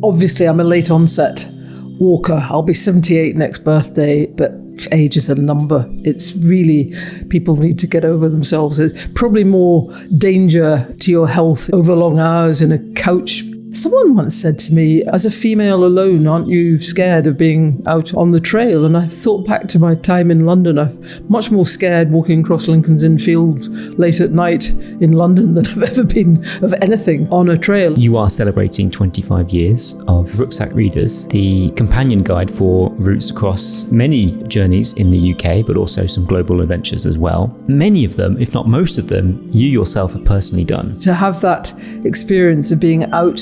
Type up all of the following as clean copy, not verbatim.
Obviously, I'm a late onset walker. I'll be 78 next birthday, but age is a number. It's really, people need to get over themselves. There's probably more danger to your health over long hours in a couch. Someone once said to me, as a female alone, aren't you scared of being out on the trail? And I thought back to my time in London. I'm much more scared walking across Lincoln's Inn Fields late at night in London than I've ever been of anything on a trail. You are celebrating 25 years of Rucksack Readers, the companion guide for routes across many journeys in the UK, but also some global adventures as well. Many of them, if not most of them, you yourself have personally done. To have that experience of being out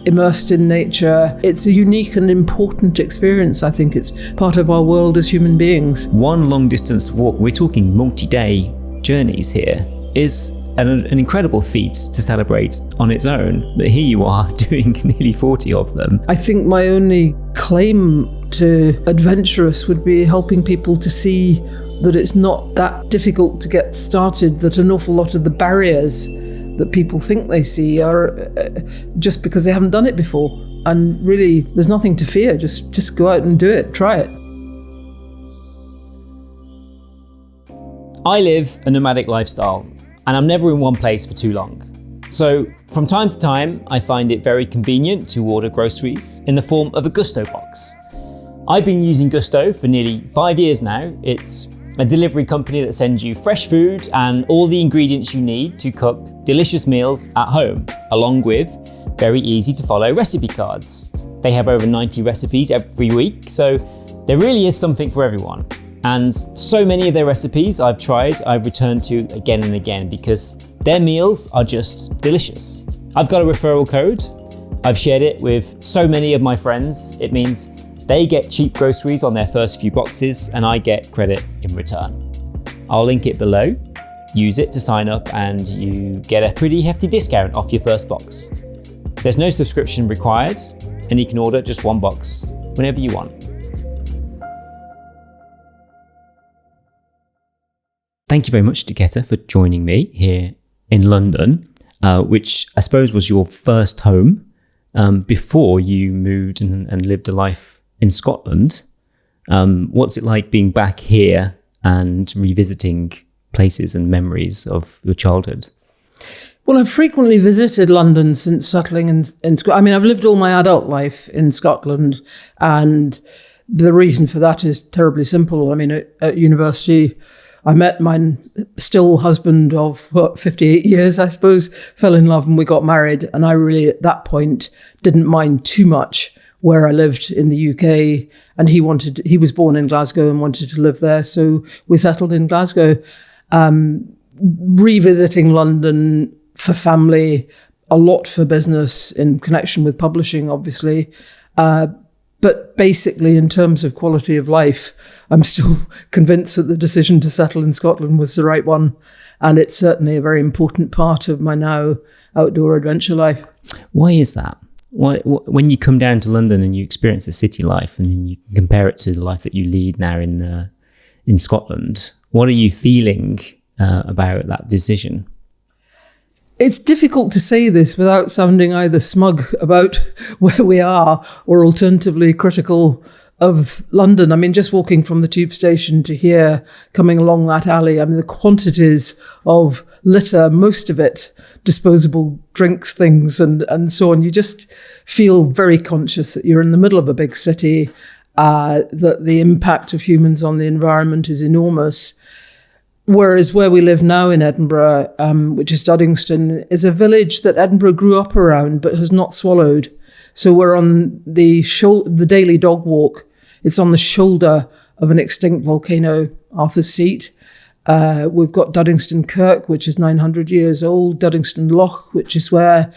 immersed in nature, it's a unique and important experience. I think it's part of our world as human beings. One long distance walk, we're talking multi-day journeys here, is an incredible feat to celebrate on its own. But here you are doing nearly 40 of them. I think my only claim to adventurous would be helping people to see that it's not that difficult to get started, that an awful lot of the barriers that people think they see are just because they haven't done it before. And really, there's nothing to fear. Just go out and do it. Try it. I live a nomadic lifestyle, and I'm never in one place for too long. So from time to time, I find it very convenient to order groceries in the form of a Gusto box. I've been using Gusto for nearly 5 years now. It's a delivery company that sends you fresh food and all the ingredients you need to cook delicious meals at home, along with very easy to follow recipe cards. They have over 90 recipes every week, so there really is something for everyone. And so many of their recipes I've returned to again and again because their meals are just delicious. I've got a referral code. I've shared it with so many of my friends. It means they get cheap groceries on their first few boxes and I get credit in return. I'll link it below. Use it to sign up and you get a pretty hefty discount off your first box. There's no subscription required and you can order just one box whenever you want. Thank you very much, Jacquetta, for joining me here in London, which I suppose was your first home before you moved and lived a life in Scotland. What's it like being back here and revisiting places and memories of your childhood? Well, I've frequently visited London since settling in Scotland. I mean, I've lived all my adult life in Scotland, and the reason for that is terribly simple. I mean, at university, I met my still husband of 58 years, I suppose, fell in love and we got married. And I really, at that point, didn't mind too much where I lived in the UK. And he was born in Glasgow and wanted to live there. So we settled in Glasgow, revisiting London for family, a lot for business in connection with publishing, obviously. But basically, in terms of quality of life, I'm still convinced that the decision to settle in Scotland was the right one. And it's certainly a very important part of my now outdoor adventure life. Why is that? Why, when you come down to London and you experience the city life and then you compare it to the life that you lead now in Scotland, what are you feeling about that decision? It's difficult to say this without sounding either smug about where we are or alternatively critical of London. I mean, just walking from the tube station to here, coming along that alley, I mean, the quantities of litter, most of it disposable drinks, things and so on. You just feel very conscious that you're in the middle of a big city, that the impact of humans on the environment is enormous. Whereas where we live now in Edinburgh, which is Duddingston, is a village that Edinburgh grew up around but has not swallowed. So we're on the daily dog walk. It's on the shoulder of an extinct volcano, Arthur's Seat. We've got Duddingston Kirk, which is 900 years old, Duddingston Loch, which is where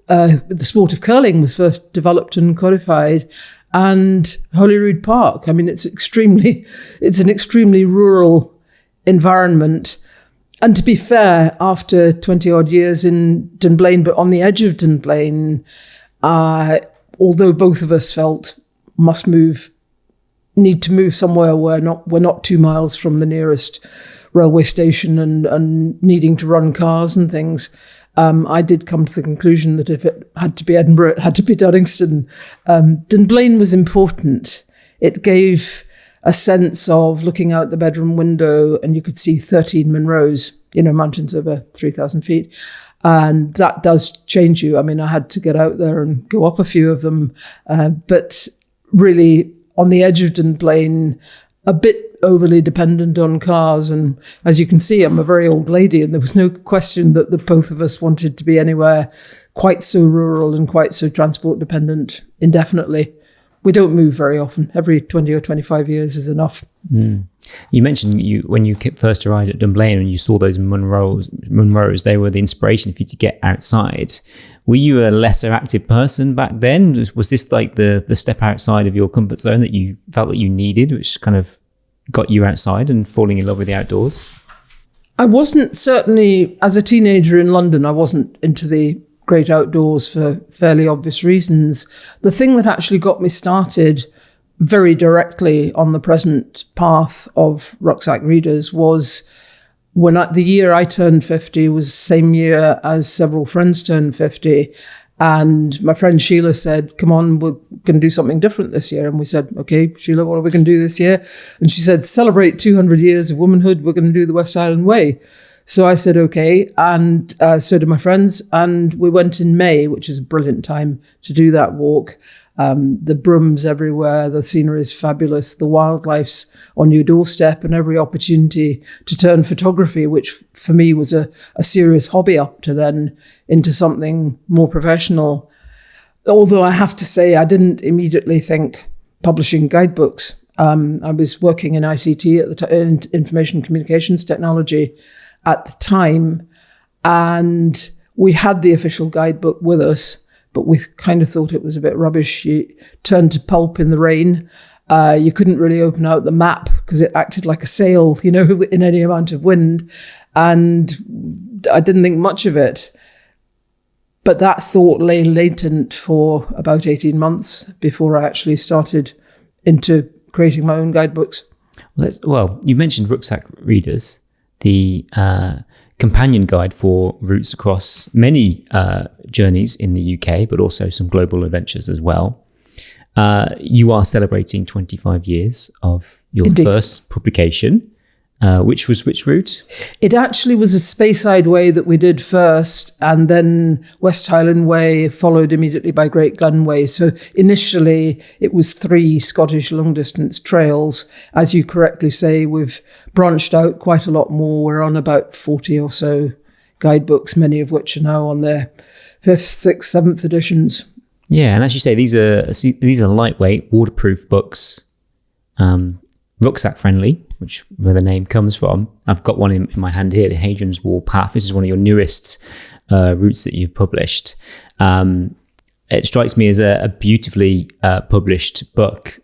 the sport of curling was first developed and codified, and Holyrood Park. I mean, it's an extremely rural environment. And to be fair, after 20 odd years in Dunblane, but on the edge of Dunblane, although both of us felt need to move somewhere where we're not 2 miles from the nearest railway station and needing to run cars and things, I did come to the conclusion that if it had to be Edinburgh, it had to be Duddingston. Dunblane was important. It gave a sense of looking out the bedroom window and you could see 13 Munros, mountains over 3,000 feet. And that does change you. I mean, I had to get out there and go up a few of them. But really, on the edge of Dunblane, a bit overly dependent on cars. And as you can see, I'm a very old lady, and there was no question that the both of us wanted to be anywhere quite so rural and quite so transport dependent indefinitely. We don't move very often. Every 20 or 25 years is enough. Mm. You mentioned when you first arrived at Dunblane and you saw those Munros, they were the inspiration for you to get outside. Were you a lesser active person back then? Was this like the step outside of your comfort zone that you felt that you needed, which kind of got you outside and falling in love with the outdoors? I wasn't, certainly as a teenager in London, I wasn't into the great outdoors for fairly obvious reasons. The thing that actually got me started very directly on the present path of Rucksack Readers was when the year I turned 50 was the same year as several friends turned 50. And my friend Sheila said, come on, we're going to do something different this year. And we said, okay, Sheila, what are we going to do this year? And she said, celebrate 200 years of womanhood. We're going to do the West Highland Way. So I said, okay. And so did my friends. And we went in May, which is a brilliant time to do that walk. The brooms everywhere, the scenery is fabulous, the wildlife's on your doorstep, and every opportunity to turn photography, which for me was a serious hobby up to then, into something more professional. Although I have to say, I didn't immediately think publishing guidebooks. I was working in ICT at the time, in information communications technology at the time, and we had the official guidebook with us, but we kind of thought it was a bit rubbish. You turned to pulp in the rain. You couldn't really open out the map because it acted like a sail, in any amount of wind. And I didn't think much of it. But that thought lay latent for about 18 months before I actually started into creating my own guidebooks. Well, you mentioned Rucksack Readers, the companion guide for routes across many journeys in the UK, but also some global adventures as well. You are celebrating 25 years of your Indeed. First publication, which route? It actually was a Speyside Way that we did first, and then West Highland Way followed immediately by Great Glen Way. So initially it was 3 Scottish long-distance trails. As you correctly say, we've branched out quite a lot more. We're on about 40 or so guidebooks, many of which are now on their 5th, 6th, 7th editions. Yeah, and as you say, these are lightweight, waterproof books, rucksack friendly, where the name comes from. I've got one in my hand here, the Hadrian's Wall Path. This is one of your newest routes that you've published. It strikes me as a beautifully published book,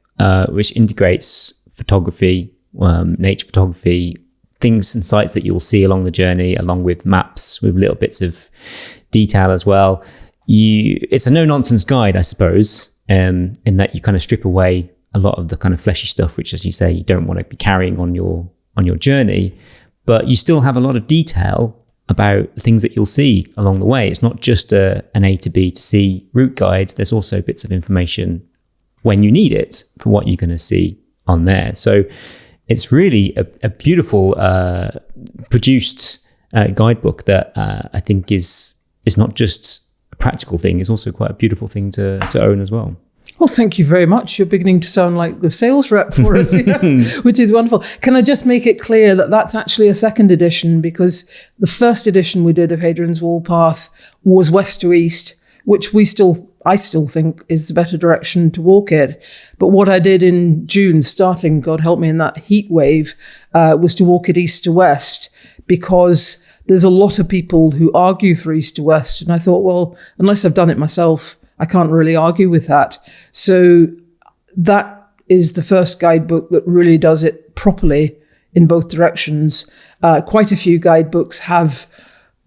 which integrates photography, nature photography, things and sites that you'll see along the journey, along with maps with little bits of detail as well. It's a no-nonsense guide, I suppose, in that you kind of strip away a lot of the kind of fleshy stuff, which, as you say, you don't want to be carrying on your journey, but you still have a lot of detail about the things that you'll see along the way. It's not just an A to B to C route guide. There's also bits of information when you need it for what you're going to see on there. So it's really a beautiful produced guidebook that I think is not just a practical thing. It's also quite a beautiful thing to own as well. Well, thank you very much. You're beginning to sound like the sales rep for us, which is wonderful. Can I just make it clear that that's actually a 2nd edition, because the 1st edition we did of Hadrian's Wall Path was west to east, which I still think is the better direction to walk it. But what I did in June, starting, God help me, in that heat wave, was to walk it east to west, because there's a lot of people who argue for east to west. And I thought, well, unless I've done it myself, I can't really argue with that. So that is the first guidebook that really does it properly in both directions. Quite a few guidebooks have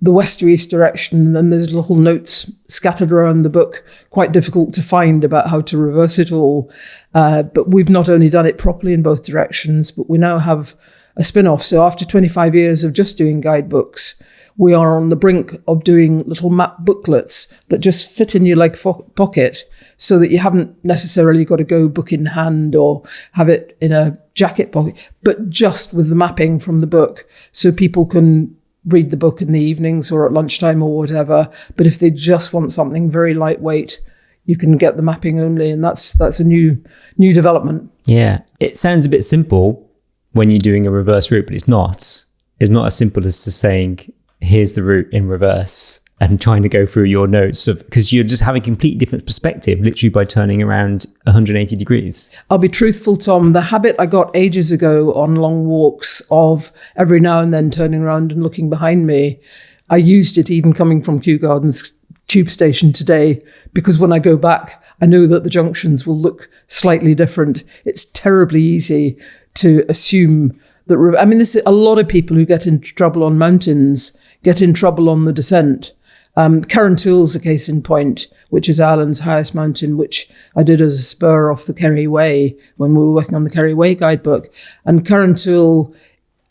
the west to east direction, and then there's little notes scattered around the book, quite difficult to find, about how to reverse it all. But we've not only done it properly in both directions, but we now have a spin-off. So after 25 years of just doing guidebooks, we are on the brink of doing little map booklets that just fit in your leg pocket, so that you haven't necessarily got to go book in hand or have it in a jacket pocket, but just with the mapping from the book, so people can read the book in the evenings or at lunchtime or whatever. But if they just want something very lightweight, you can get the mapping only, and that's a new development. Yeah, it sounds a bit simple when you're doing a reverse route, but it's not. It's not as simple as just saying, here's the route in reverse, and trying to go through your notes, because you're just having a completely different perspective, literally by turning around 180 degrees. I'll be truthful, Tom. The habit I got ages ago on long walks of every now and then turning around and looking behind me, I used it even coming from Kew Gardens tube station today, because when I go back, I know that the junctions will look slightly different. It's terribly easy to assume that, this is a lot of people who get into trouble on mountains, get in trouble on the descent. Carrauntoohil's a case in point, which is Ireland's highest mountain, which I did as a spur off the Kerry Way when we were working on the Kerry Way guidebook. And Carrauntoohil,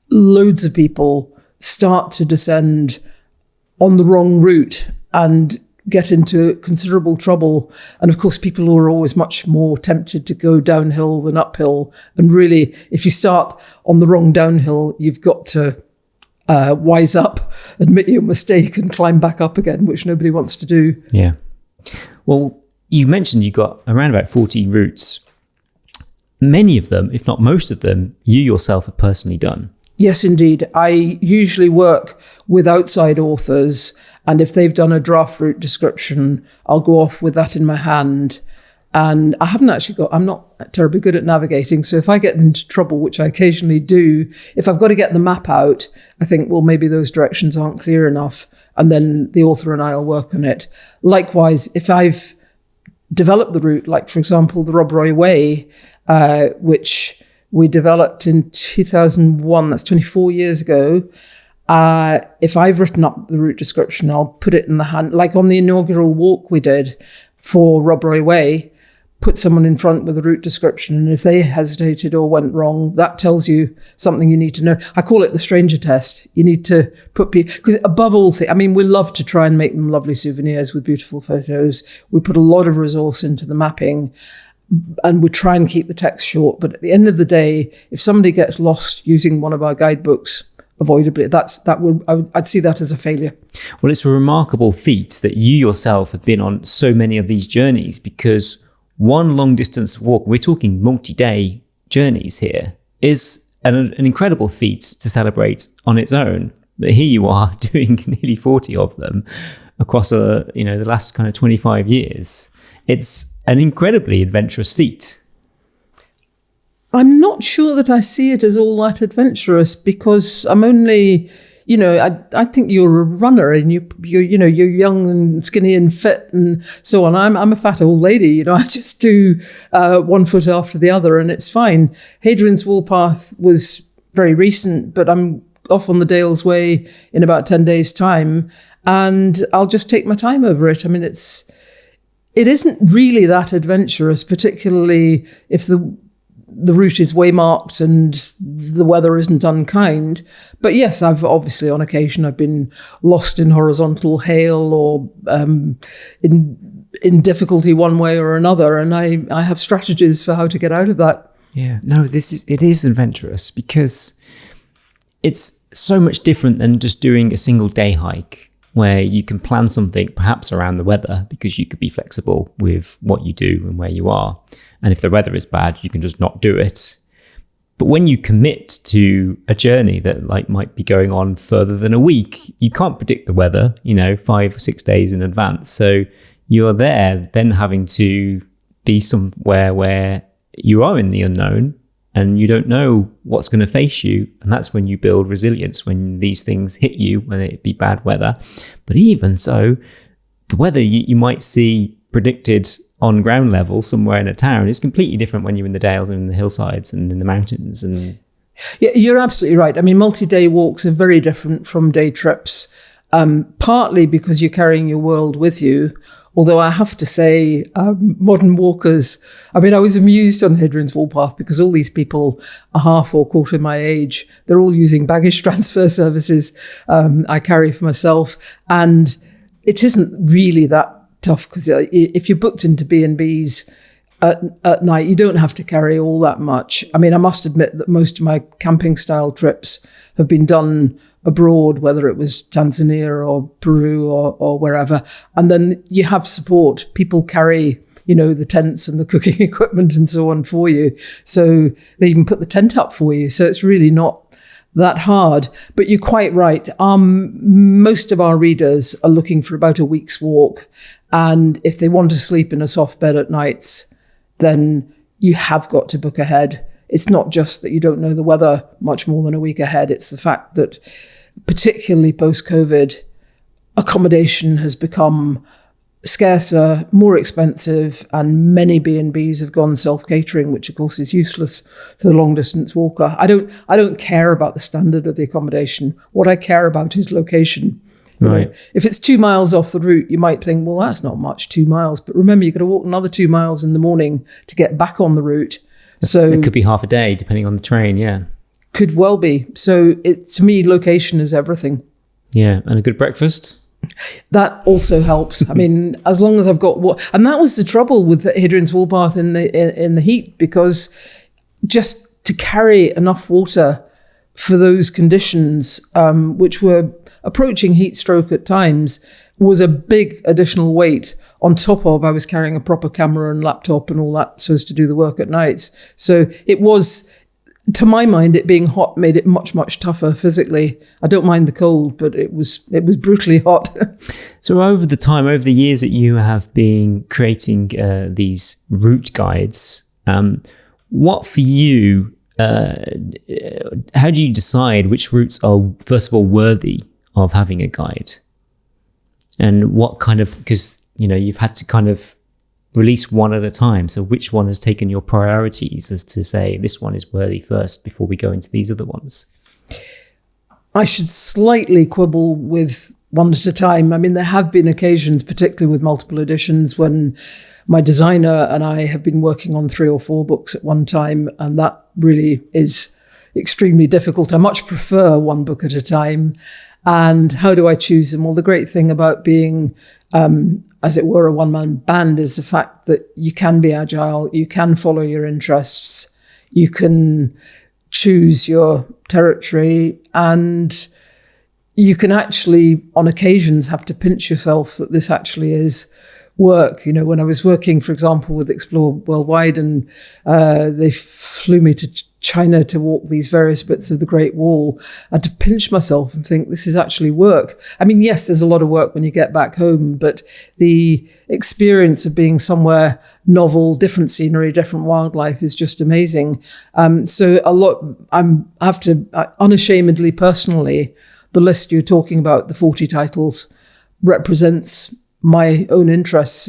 loads of people start to descend on the wrong route and get into considerable trouble. And of course, people are always much more tempted to go downhill than uphill. And really, if you start on the wrong downhill, you've got to wise up, admit your mistake, and climb back up again, which nobody wants to do. Yeah. Well, you mentioned you got around about 40 routes. Many of them, if not most of them, you yourself have personally done. Yes, indeed. I usually work with outside authors, and if they've done a draft route description, I'll go off with that in my hand. And I'm not terribly good at navigating. So if I get into trouble, which I occasionally do, if I've got to get the map out, I think, well, maybe those directions aren't clear enough. And then the author and I will work on it. Likewise, if I've developed the route, like, for example, the Rob Roy Way, which we developed in 2001, that's 24 years ago. If I've written up the route description, I'll put it in the hand, like on the inaugural walk we did for Rob Roy Way, put someone in front with a route description, and if they hesitated or went wrong, that tells you something you need to know. I call it the stranger test. You need to put people, because above all things, we love to try and make them lovely souvenirs with beautiful photos. We put a lot of resource into the mapping, and we try and keep the text short. But at the end of the day, if somebody gets lost using one of our guidebooks, avoidably, I'd see that as a failure. Well, it's a remarkable feat that you yourself have been on so many of these journeys, because one long distance walk, we're talking multi-day journeys here, is an incredible feat to celebrate on its own. But here you are doing nearly 40 of them across the last kind of 25 years. It's an incredibly adventurous feat. I'm not sure that I see it as all that adventurous, because I'm only, I think you're a runner, and you're young and skinny and fit and so on. I'm a fat old lady, I just do one foot after the other, and it's fine. Hadrian's Wall Path was very recent, but I'm off on the Dales Way in about 10 days' time, and I'll just take my time over it. It isn't really that adventurous, particularly if the route is waymarked and the weather isn't unkind. But yes, I've obviously on occasion I've been lost in horizontal hail or in difficulty one way or another, and I have strategies for how to get out of that. Yeah, no, it is adventurous, because it's so much different than just doing a single day hike, where you can plan something perhaps around the weather, because you could be flexible with what you do and where you are. And if the weather is bad, you can just not do it. But when you commit to a journey that might be going on further than a week, you can't predict the weather, 5 or 6 days in advance. So you're there then having to be somewhere where you are in the unknown and you don't know what's going to face you. And that's when you build resilience, when these things hit you, whether it be bad weather. But even so, the weather you might see predicted on ground level somewhere in a town is completely different when you're in the dales and in the hillsides and in the mountains. And yeah, you're absolutely right. Multi-day walks are very different from day trips, partly because you're carrying your world with you. Although I have to say, modern walkers, I mean, I was amused on Hadrian's Wall Path because all these people are half or quarter my age. They're all using baggage transfer services I carry for myself. And it isn't really that tough because if you're booked into B&Bs at night, you don't have to carry all that much. I mean, I must admit that most of my camping style trips have been done abroad, whether it was Tanzania or Peru or wherever. And then you have support. People carry, the tents and the cooking equipment and so on for you. So they even put the tent up for you. So it's really not that hard. But you're quite right. Most of our readers are looking for about a week's walk. And if they want to sleep in a soft bed at nights, then you have got to book ahead. It's not just that you don't know the weather much more than a week ahead. It's the fact that, particularly post-COVID, accommodation has become scarcer, more expensive, and many B&Bs have gone self-catering, which of course is useless to the long-distance walker. I don't care about the standard of the accommodation. What I care about is location. Right. If it's 2 miles off the route, you might think, well, that's not much, 2 miles. But remember, you've got to walk another 2 miles in the morning to get back on the route. So it could be half a day, depending on the train, yeah. Could well be. So to me, location is everything. Yeah, and a good breakfast? That also helps. I mean, as long as I've got what, and that was the trouble with Hadrian's Wall Path in the heat, because just to carry enough water for those conditions, which were approaching heat stroke at times, was a big additional weight on top of I was carrying a proper camera and laptop and all that so as to do the work at nights. So it was, to my mind, it being hot made it much, much tougher physically. I don't mind the cold, but it was brutally hot. So over the years that you have been creating these route guides, what for you, how do you decide which routes are, first of all, worthy of having a guide? And what kind of, because, you've had to kind of release one at a time. So which one has taken your priorities as to say, this one is worthy first before we go into these other ones? I should slightly quibble with one at a time. I mean, there have been occasions, particularly with multiple editions, when my designer and I have been working on 3 or 4 books at one time, and that really is extremely difficult. I much prefer one book at a time. And how do I choose them? Well, the great thing about being, as it were, a one-man band is the fact that you can be agile, you can follow your interests, you can choose your territory, and you can actually, on occasions, have to pinch yourself that this actually is work. When I was working, for example, with Explore Worldwide, and they flew me to China to walk these various bits of the Great Wall, I had to pinch myself and think, this is actually work. I mean, yes, there's a lot of work when you get back home, but the experience of being somewhere novel, different scenery, different wildlife is just amazing. So I have to unashamedly, personally, the list you're talking about, the 40 titles, represents my own interests,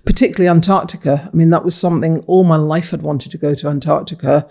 particularly Antarctica. I mean, that was something all my life I'd wanted to go to Antarctica.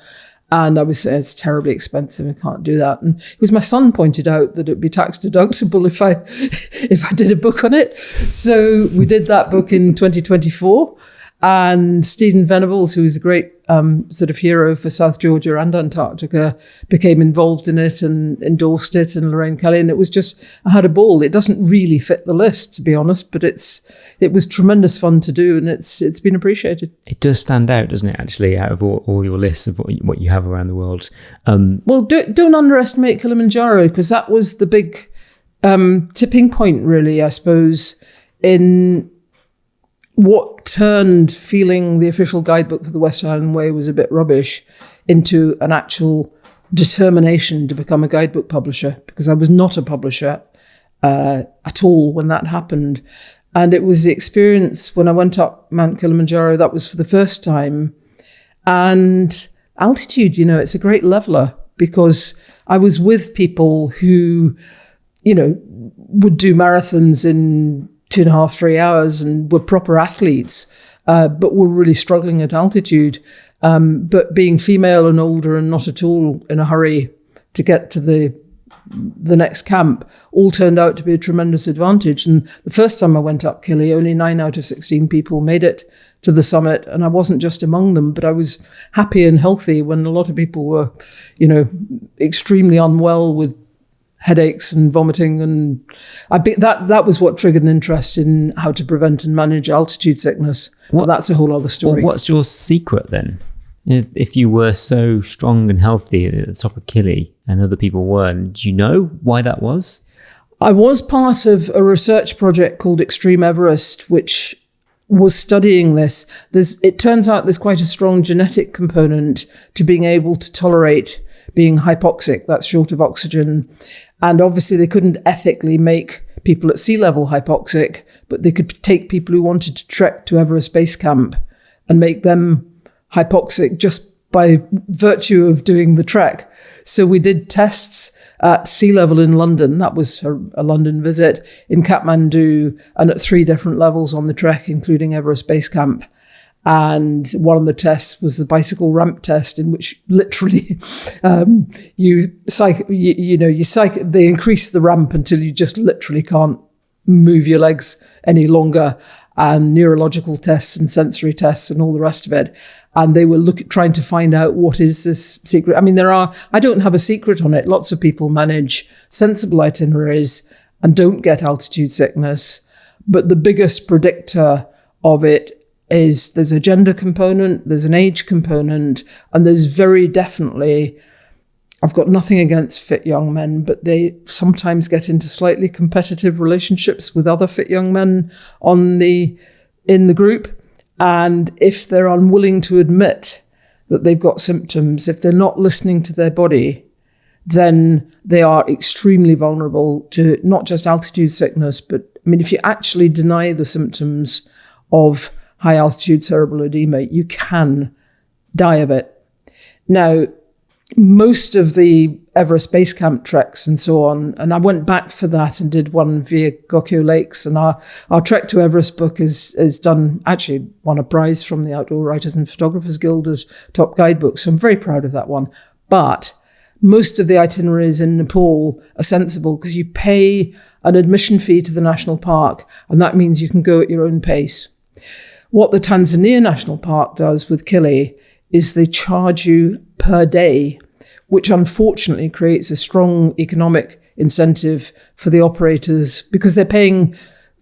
And I was saying, it's terribly expensive, I can't do that. And it was my son pointed out that it'd be tax deductible if I did a book on it. So we did that book in 2024. And Stephen Venables, who is a great sort of hero for South Georgia and Antarctica, became involved in it and endorsed it, and Lorraine Kelly. And it was just, I had a ball. It doesn't really fit the list, to be honest, but it was tremendous fun to do, and it's been appreciated. It does stand out, doesn't it, actually, out of all your lists of what you have around the world. Well, don't underestimate Kilimanjaro, because that was the big tipping point, really, I suppose, in what turned feeling the official guidebook for the West Highland Way was a bit rubbish into an actual determination to become a guidebook publisher, because I was not a publisher at all when that happened. And it was the experience when I went up Mount Kilimanjaro, that was for the first time. And altitude, it's a great leveler, because I was with people who, would do marathons in 2.5, 3 hours and were proper athletes, but were really struggling at altitude. But being female and older and not at all in a hurry to get to the the next camp all turned out to be a tremendous advantage. And the first time I went up Kili, only 9 out of 16 people made it to the summit. And I wasn't just among them, but I was happy and healthy when a lot of people were, extremely unwell with headaches and vomiting. And that was what triggered an interest in how to prevent and manage altitude sickness. Well, that's a whole other story. Well, what's your secret then? If you were so strong and healthy at the top of Kili and other people weren't, do you know why that was? I was part of a research project called Extreme Everest, which was studying this. It turns out there's quite a strong genetic component to being able to tolerate being hypoxic, that's short of oxygen. And obviously they couldn't ethically make people at sea level hypoxic, but they could take people who wanted to trek to Everest Base Camp and make them hypoxic just by virtue of doing the trek. So we did tests at sea level in London. That was a London visit, in Kathmandu, and at 3 different levels on the trek, including Everest Base Camp. And one of the tests was the bicycle ramp test, in which literally they increase the ramp until you just literally can't move your legs any longer, and neurological tests and sensory tests and all the rest of it. And they were trying to find out, what is this secret? I mean, I don't have a secret on it. Lots of people manage sensible itineraries and don't get altitude sickness. But the biggest predictor of it is there's a gender component, there's an age component, and there's very definitely, I've got nothing against fit young men, but they sometimes get into slightly competitive relationships with other fit young men in the group. And if they're unwilling to admit that they've got symptoms, if they're not listening to their body, then they are extremely vulnerable to not just altitude sickness, but I mean, if you actually deny the symptoms of high altitude cerebral edema, you can die of it. Now, most of the Everest Base Camp treks and so on, and I went back for that and did one via Gokyo Lakes, and our Trek to Everest book is done, actually won a prize from the Outdoor Writers and Photographers Guild as top guidebook, so I'm very proud of that one. But most of the itineraries in Nepal are sensible because you pay an admission fee to the national park, and that means you can go at your own pace. What the Tanzania National Park does with Kili is they charge you per day, which unfortunately creates a strong economic incentive for the operators, because they're paying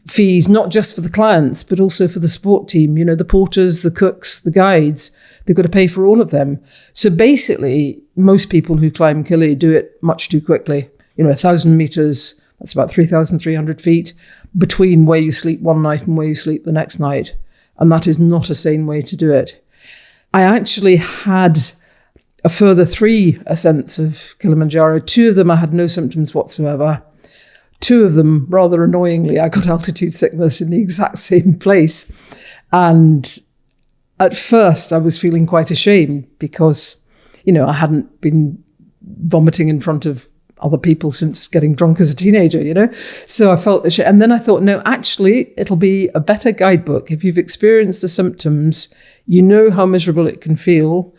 fees not just for the clients, but also for the support team, the porters, the cooks, the guides. They've got to pay for all of them. So basically, most people who climb Kili do it much too quickly. 1,000 meters, that's about 3,300 feet, between where you sleep one night and where you sleep the next night. And that is not a sane way to do it. I actually had a further 3 ascents of Kilimanjaro. 2 of them I had no symptoms whatsoever. 2 of them, rather annoyingly, I got altitude sickness in the exact same place. And at first I was feeling quite ashamed because, I hadn't been vomiting in front of other people since getting drunk as a teenager, So I felt ashamed. And then I thought, no, actually, it'll be a better guidebook. If you've experienced the symptoms, you know how miserable it can feel.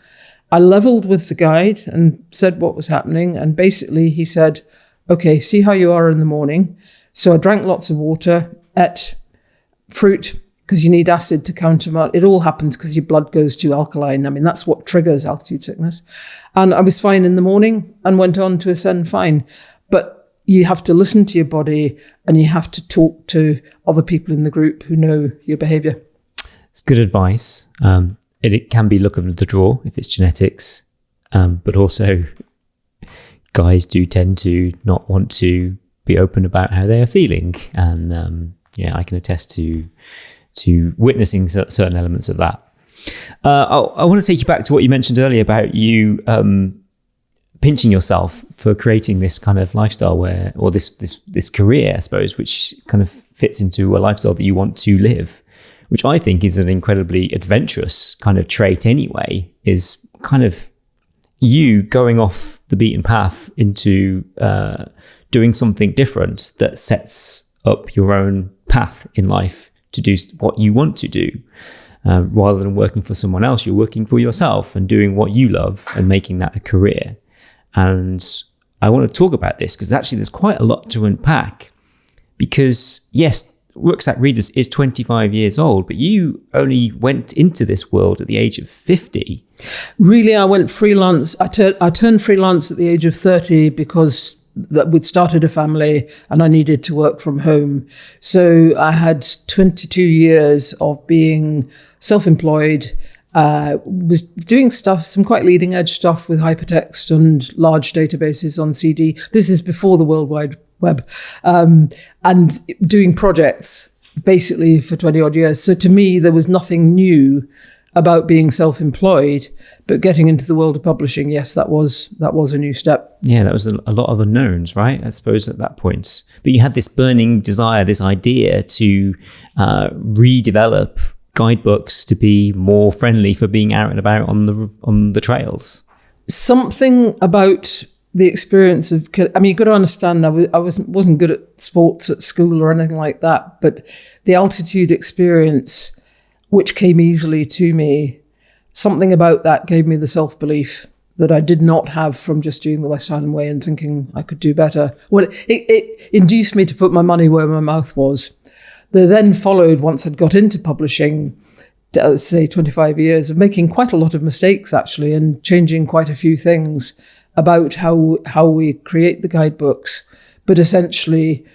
I leveled with the guide and said what was happening. And basically he said, okay, see how you are in the morning. So I drank lots of water, ate fruit, because you need acid to countermount. It all happens because your blood goes too alkaline. I mean, that's what triggers altitude sickness. And I was fine in the morning and went on to ascend fine. But you have to listen to your body and you have to talk to other people in the group who know your behaviour. It's good advice. It can be luck of the draw if it's genetics, but also guys do tend to not want to be open about how they are feeling. And I can attest to witnessing certain elements of that. I want to take you back to what you mentioned earlier about you pinching yourself for creating this kind of lifestyle or this career, I suppose, which kind of fits into a lifestyle that you want to live, which I think is an incredibly adventurous kind of trait anyway, is kind of you going off the beaten path into doing something different that sets up your own path in life to do what you want to do. Rather than working for someone else, you're working for yourself and doing what you love and making that a career. And I want to talk about this because actually there's quite a lot to unpack. Because yes, Rucksack Readers is 25 years old, but you only went into this world at the age of 50. Really, I went freelance. I turned freelance at the age of 30 because we'd started a family and I needed to work from home. So I had 22 years of being self-employed, was doing some quite leading edge stuff with hypertext and large databases on CD. This is before the World Wide Web, and doing projects basically for 20 odd years. So to me, there was nothing new about being self-employed, but getting into the world of publishing, yes, that was a new step. Yeah, that was a lot of unknowns, right? I suppose at that point. But you had this burning desire, this idea to redevelop guidebooks to be more friendly for being out and about on the trails. Something about the experience of, I mean, you've got to understand, I wasn't good at sports at school or anything like that, but the altitude experience, which came easily to me, something about that gave me the self-belief that I did not have from just doing the West Highland Way and thinking I could do better. Well, it induced me to put my money where my mouth was. There then followed, once I'd got into publishing, say 25 years of making quite a lot of mistakes actually, and changing quite a few things about how we create the guidebooks. But essentially,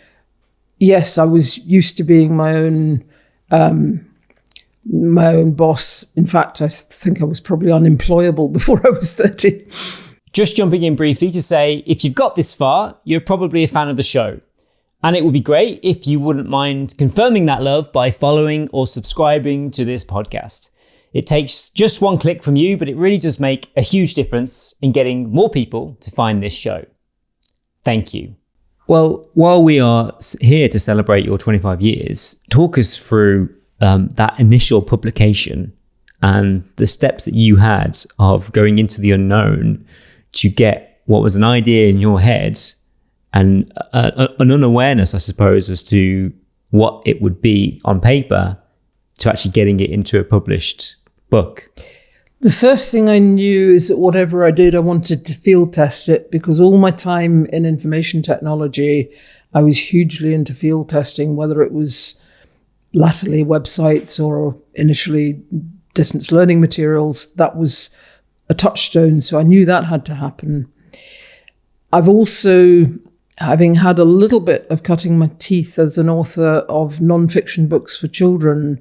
yes, I was used to being my own boss. In fact, I think I was probably unemployable before I was 30. Just jumping in briefly to say, if you've got this far, you're probably a fan of the show. And it would be great if you wouldn't mind confirming that love by following or subscribing to this podcast. It takes just one click from you, but it really does make a huge difference in getting more people to find this show. Thank you. Well, while we are here to celebrate your 25 years, talk us through that initial publication and the steps that you had of going into the unknown to get what was an idea in your head and an unawareness, I suppose, as to what it would be on paper to actually getting it into a published book. The first thing I knew is that whatever I did, I wanted to field test it, because all my time in information technology, I was hugely into field testing, whether it was latterly websites or initially distance learning materials. That was a touchstone, so I knew that had to happen. I've also, having had a little bit of cutting my teeth as an author of non-fiction books for children,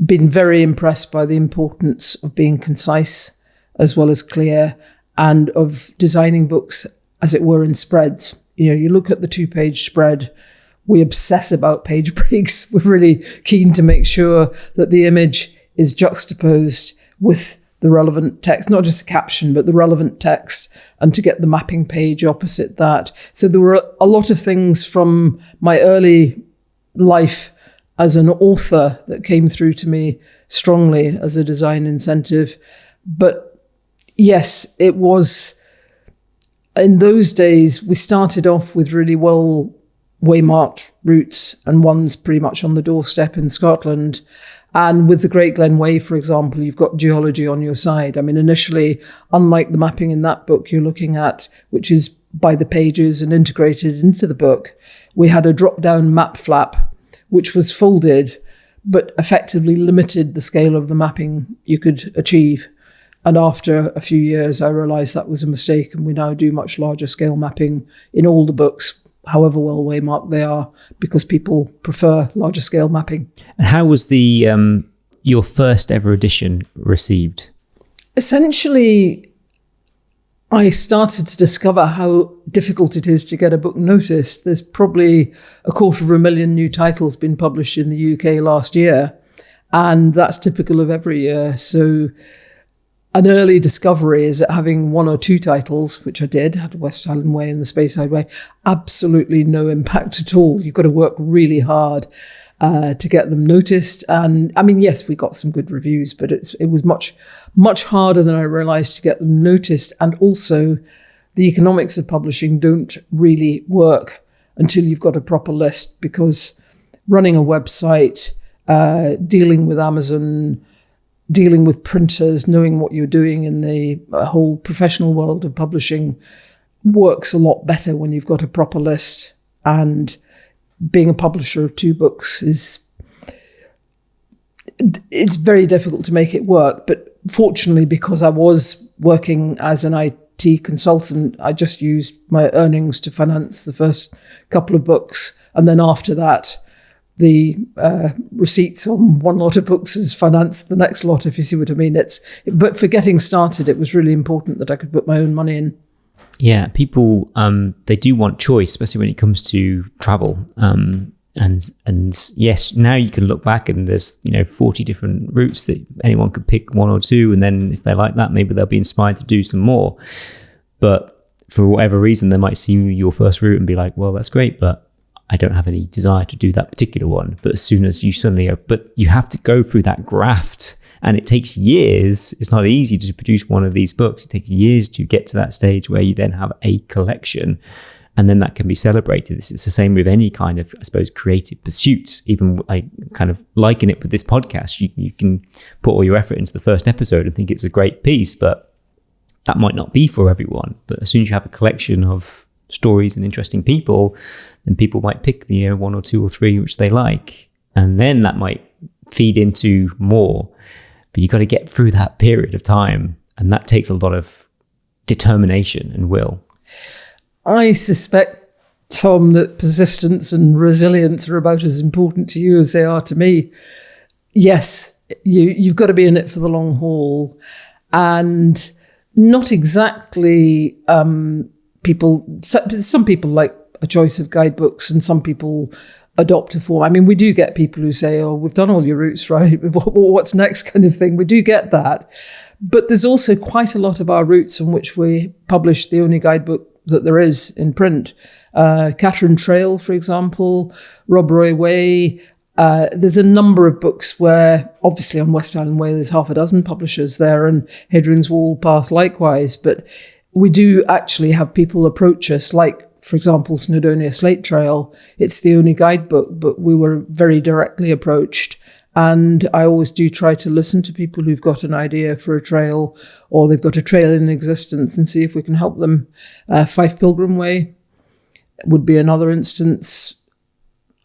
been very impressed by the importance of being concise as well as clear, and of designing books, as it were, in spreads. You know, you look at the 2-page spread, we obsess about page breaks. We're really keen to make sure that the image is juxtaposed with the relevant text, not just a caption, but the relevant text, and to get the mapping page opposite that. So there were a lot of things from my early life as an author that came through to me strongly as a design incentive. But yes, it was, in those days, we started off with really well waymarked routes and ones pretty much on the doorstep in Scotland. And with the Great Glen Way, for example, you've got geology on your side. I mean, initially, unlike the mapping in that book you're looking at, which is by the pages and integrated into the book, we had a drop-down map flap, which was folded, but effectively limited the scale of the mapping you could achieve. And after a few years, I realised that was a mistake, and we now do much larger scale mapping in all the books, however well waymarked they are, because people prefer larger scale mapping. And how was the your first ever edition received? Essentially, I started to discover how difficult it is to get a book noticed. There's probably 250,000 new titles been published in the UK last year, and that's typical of every year. So an early discovery is that having 1 or 2 titles, which I did, had West Highland Way and the Speyside Way, absolutely no impact at all. You've got to work really hard to get them noticed. And I mean, yes, we got some good reviews, but it was much, much harder than I realized to get them noticed. And also, the economics of publishing don't really work until you've got a proper list, because running a website, dealing with Amazon, dealing with printers, knowing what you're doing in the whole professional world of publishing, works a lot better when you've got a proper list, and being a publisher of 2 books it's very difficult to make it work. But fortunately, because I was working as an IT consultant, I just used my earnings to finance the first couple of books. And then after that, the receipts on one lot of books has financed the next lot, if you see what I mean. But for getting started, it was really important that I could put my own money in. Yeah, people, they do want choice, especially when it comes to travel. And yes, now you can look back and there's 40 different routes that anyone could pick 1 or 2, and then if they like that, maybe they'll be inspired to do some more. But for whatever reason, they might see your first route and be like, well, that's great, but I don't have any desire to do that particular one. But as soon as you but you have to go through that graft, and it takes years. It's not easy to produce one of these books. It takes years to get to that stage where you then have a collection, and then that can be celebrated. It's the same with any kind of, I suppose, creative pursuit. Even I kind of liken it with this podcast. You can put all your effort into the first episode and think it's a great piece, but that might not be for everyone. But as soon as you have a collection of stories and interesting people, then people might pick the 1 or 2 or 3 which they like, and then that might feed into more. But you've got to get through that period of time, and that takes a lot of determination and will. I suspect, Tom, that persistence and resilience are about as important to you as they are to me. Yes, you've got to be in it for the long haul, and not exactly people. Some people like a choice of guidebooks, and some people adopt a form. I mean, we do get people who say, oh, we've done all your routes, right? What's next, kind of thing. We do get that. But there's also quite a lot of our routes on which we publish the only guidebook that there is in print. Catherine Trail, for example, Rob Roy Way. There's a number of books where, obviously on West Highland Way, there's half a dozen publishers there, and Hadrian's Wall Path likewise. But we do actually have people approach us, like, for example, Snowdonia Slate Trail. It's the only guidebook, but we were very directly approached. And I always do try to listen to people who've got an idea for a trail, or they've got a trail in existence, and see if we can help them. Fife Pilgrim Way would be another instance.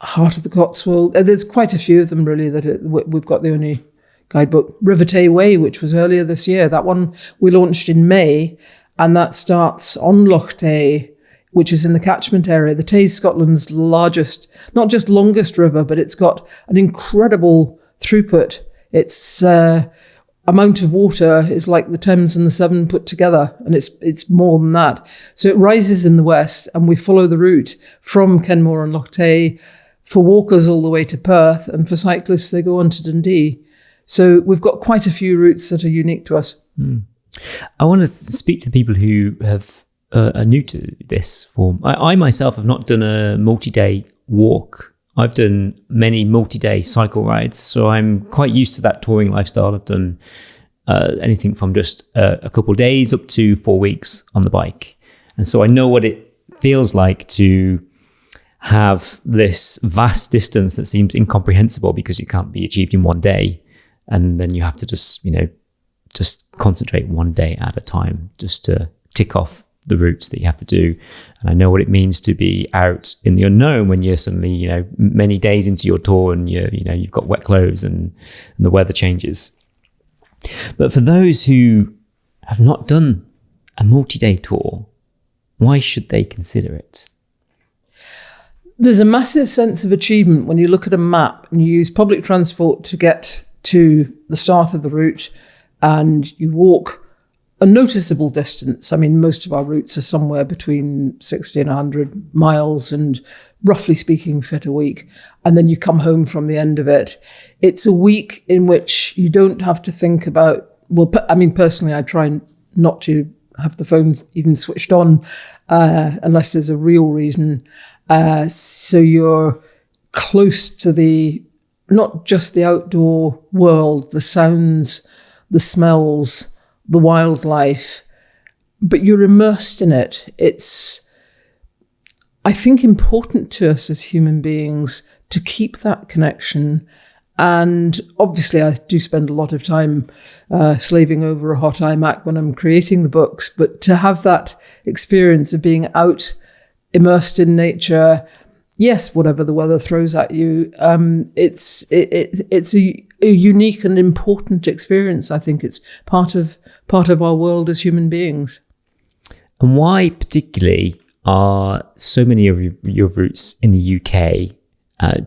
Heart of the Cotswold. There's quite a few of them, really, that we've got the only guidebook. River Tay Way, which was earlier this year. That one we launched in May, and that starts on Loch Tay, which is in the catchment area. The Tay is Scotland's largest, not just longest river, but it's got an incredible throughput. Its amount of water is like the Thames and the Severn put together, and it's more than that. So it rises in the west, and we follow the route from Kenmore and Loch Tay for walkers all the way to Perth, and for cyclists they go on to Dundee. So we've got quite a few routes that are unique to us. I want to speak to people who are new to this form. I myself have not done a multi-day walk. I've done many multi-day cycle rides, so I'm quite used to that touring lifestyle. I've done anything from just a couple of days up to 4 weeks on the bike. And so I know what it feels like to have this vast distance that seems incomprehensible because it can't be achieved in one day. And then you have to just concentrate one day at a time just to tick off the routes that you have to do. And I know what it means to be out in the unknown when you're suddenly, many days into your tour, and you've got wet clothes and the weather changes. But for those who have not done a multi-day tour, why should they consider it? There's a massive sense of achievement when you look at a map and you use public transport to get to the start of the route, and you walk a noticeable distance. I mean, most of our routes are somewhere between 60 and 100 miles, and roughly speaking, fit a week. And then you come home from the end of it. It's a week in which you don't have to think about, personally, I try not to have the phone even switched on unless there's a real reason. So you're close to not just the outdoor world, the sounds, the smells, the wildlife, but you're immersed in it. It's, I think, important to us as human beings to keep that connection And obviously I do spend a lot of time slaving over a hot iMac when I'm creating the books, but to have that experience of being out, immersed in nature, yes, whatever the weather throws at you, it's a unique and important experience. I think it's part of our world as human beings. And why particularly are so many of your routes in the UK?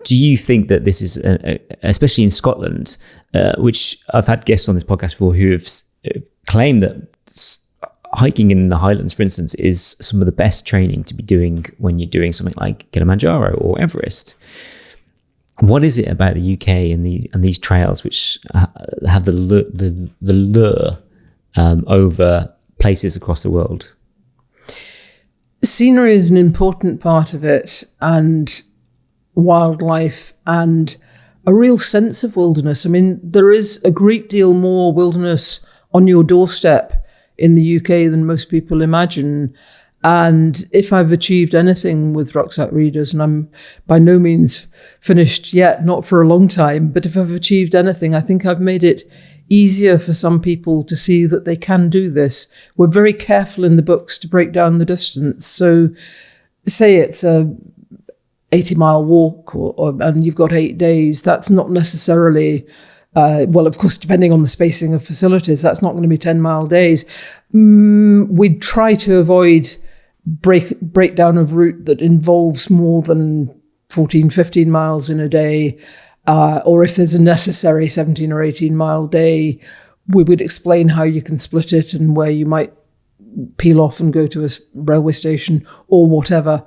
Do you think that this is, especially in Scotland, which I've had guests on this podcast before who have claimed that hiking in the Highlands, for instance, is some of the best training to be doing when you're doing something like Kilimanjaro or Everest? What is it about the UK and these trails which have the lure over places across the world? Scenery is an important part of it, and wildlife, and a real sense of wilderness. I mean, there is a great deal more wilderness on your doorstep in the UK than most people imagine. And if I've achieved anything with Rucksack Readers, and I'm by no means finished yet, not for a long time, but if I've achieved anything, I think I've made it easier for some people to see that they can do this. We're very careful in the books to break down the distance. So say it's a 80-mile walk and you've got 8 days, that's not necessarily, well, of course, depending on the spacing of facilities, that's not going to be 10-mile days. We try to avoid breakdown of route that involves more than 14, 15 miles in a day, or if there's a necessary 17 or 18-mile day, we would explain how you can split it and where you might peel off and go to a railway station or whatever.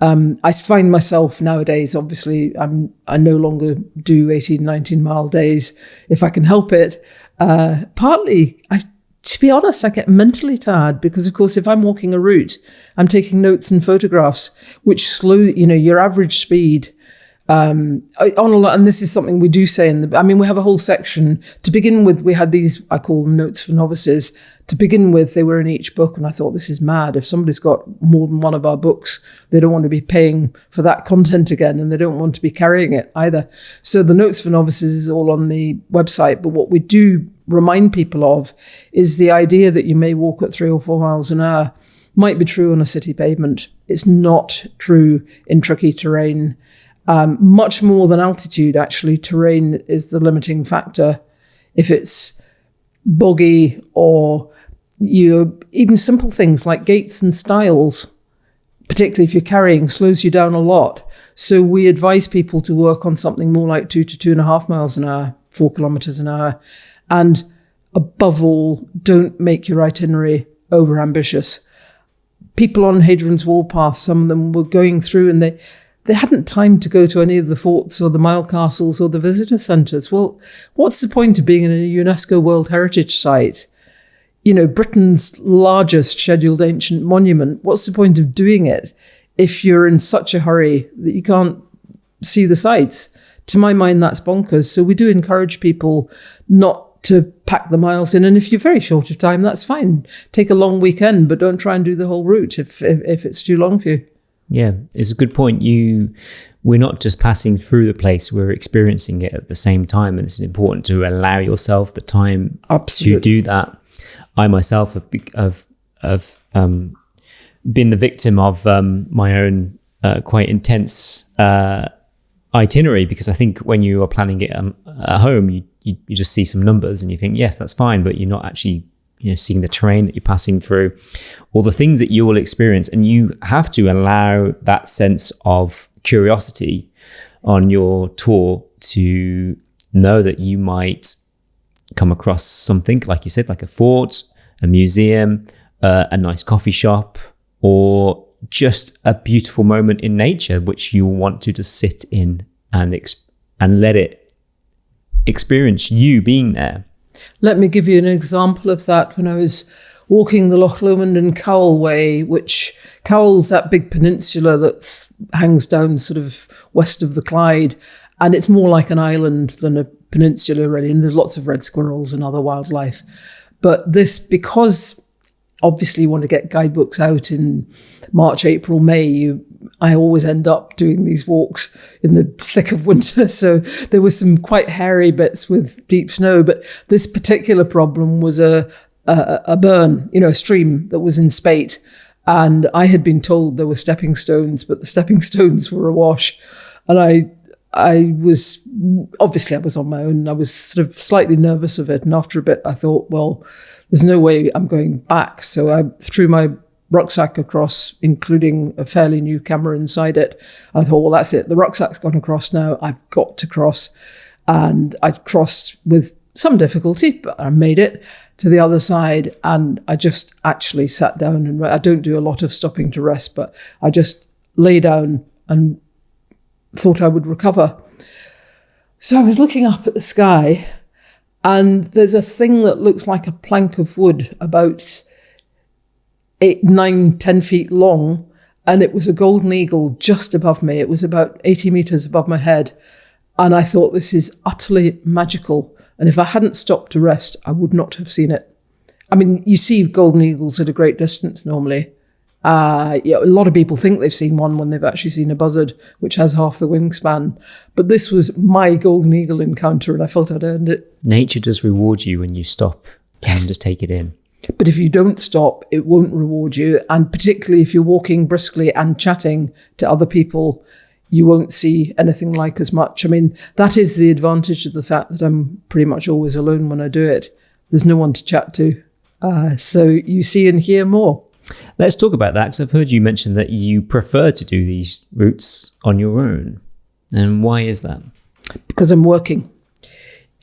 I find myself nowadays, obviously, I no longer do 18, 19-mile days if I can help it. Partly, to be honest, I get mentally tired because, of course, if I'm walking a route, I'm taking notes and photographs, which slow, your average speed on a lot. And this is something we do say we have a whole section. To begin with, we had these, I call them notes for novices. To begin with, they were in each book, and I thought, this is mad. If somebody's got more than one of our books, they don't want to be paying for that content again, and they don't want to be carrying it either. So the notes for novices is all on the website, but what we do remind people of is the idea that you may walk at 3 or 4 miles an hour might be true on a city pavement. It's not true in tricky terrain. Much more than altitude, actually, terrain is the limiting factor. If it's boggy or even simple things like gates and stiles, particularly if you're carrying, slows you down a lot. So we advise people to work on something more like 2 to 2.5 miles an hour, 4 kilometres an hour. And above all, don't make your itinerary over ambitious. People on Hadrian's Wall path, some of them were going through and they hadn't time to go to any of the forts or the mile castles or the visitor centres. Well, what's the point of being in a UNESCO World Heritage Site? Britain's largest scheduled ancient monument. What's the point of doing it if you're in such a hurry that you can't see the sights? To my mind, that's bonkers. So we do encourage people not to pack the miles in. And if you're very short of time, that's fine. Take a long weekend, but don't try and do the whole route if it's too long for you. Yeah, it's a good point. We're not just passing through the place, we're experiencing it at the same time. And it's important to allow yourself the time to do that. I myself have been the victim of my own quite intense itinerary, because I think when you are planning it at home, you just see some numbers and you think, yes, that's fine, but you're not actually seeing the terrain that you're passing through, all the things that you will experience. And you have to allow that sense of curiosity on your tour to know that you might come across something, like you said, like a fort, a museum, a nice coffee shop, or just a beautiful moment in nature, which you want to just sit in and let it experience you being there. Let me give you an example of that. When I was walking the Loch Lomond and Cowell Way, which Cowell's that big peninsula that hangs down sort of west of the Clyde, and it's more like an island than a peninsula, really, and there's lots of red squirrels and other wildlife. But this, because obviously you want to get guidebooks out in March, April, May, you I always end up doing these walks in the thick of winter. So there were some quite hairy bits with deep snow, but this particular problem was a burn, a stream that was in spate. And I had been told there were stepping stones, but the stepping stones were awash. And I was on my own. I was sort of slightly nervous of it. And after a bit, I thought, well, there's no way I'm going back. So I threw my rucksack across, including a fairly new camera inside it. I thought, well, that's it. The rucksack's gone across now. I've got to cross. And I crossed with some difficulty, but I made it to the other side. And I just actually sat down, and I don't do a lot of stopping to rest, but I just lay down and thought I would recover. So I was looking up at the sky, and there's a thing that looks like a plank of wood about 8, 9, 10 feet long, and it was a golden eagle just above me. It was about 80 meters above my head, and I thought, this is utterly magical, and if I hadn't stopped to rest, I would not have seen it. I mean, you see golden eagles at a great distance normally. A lot of people think they've seen one when they've actually seen a buzzard, which has half the wingspan. But this was my golden eagle encounter, and I felt I'd earned it. Nature does reward you when you stop and just take it in. But if you don't stop, it won't reward you. And particularly if you're walking briskly and chatting to other people, you won't see anything like as much. I mean, that is the advantage of the fact that I'm pretty much always alone when I do it. There's no one to chat to. So you see and hear more. Let's talk about that, because I've heard you mention that you prefer to do these routes on your own. And why is that? Because I'm working.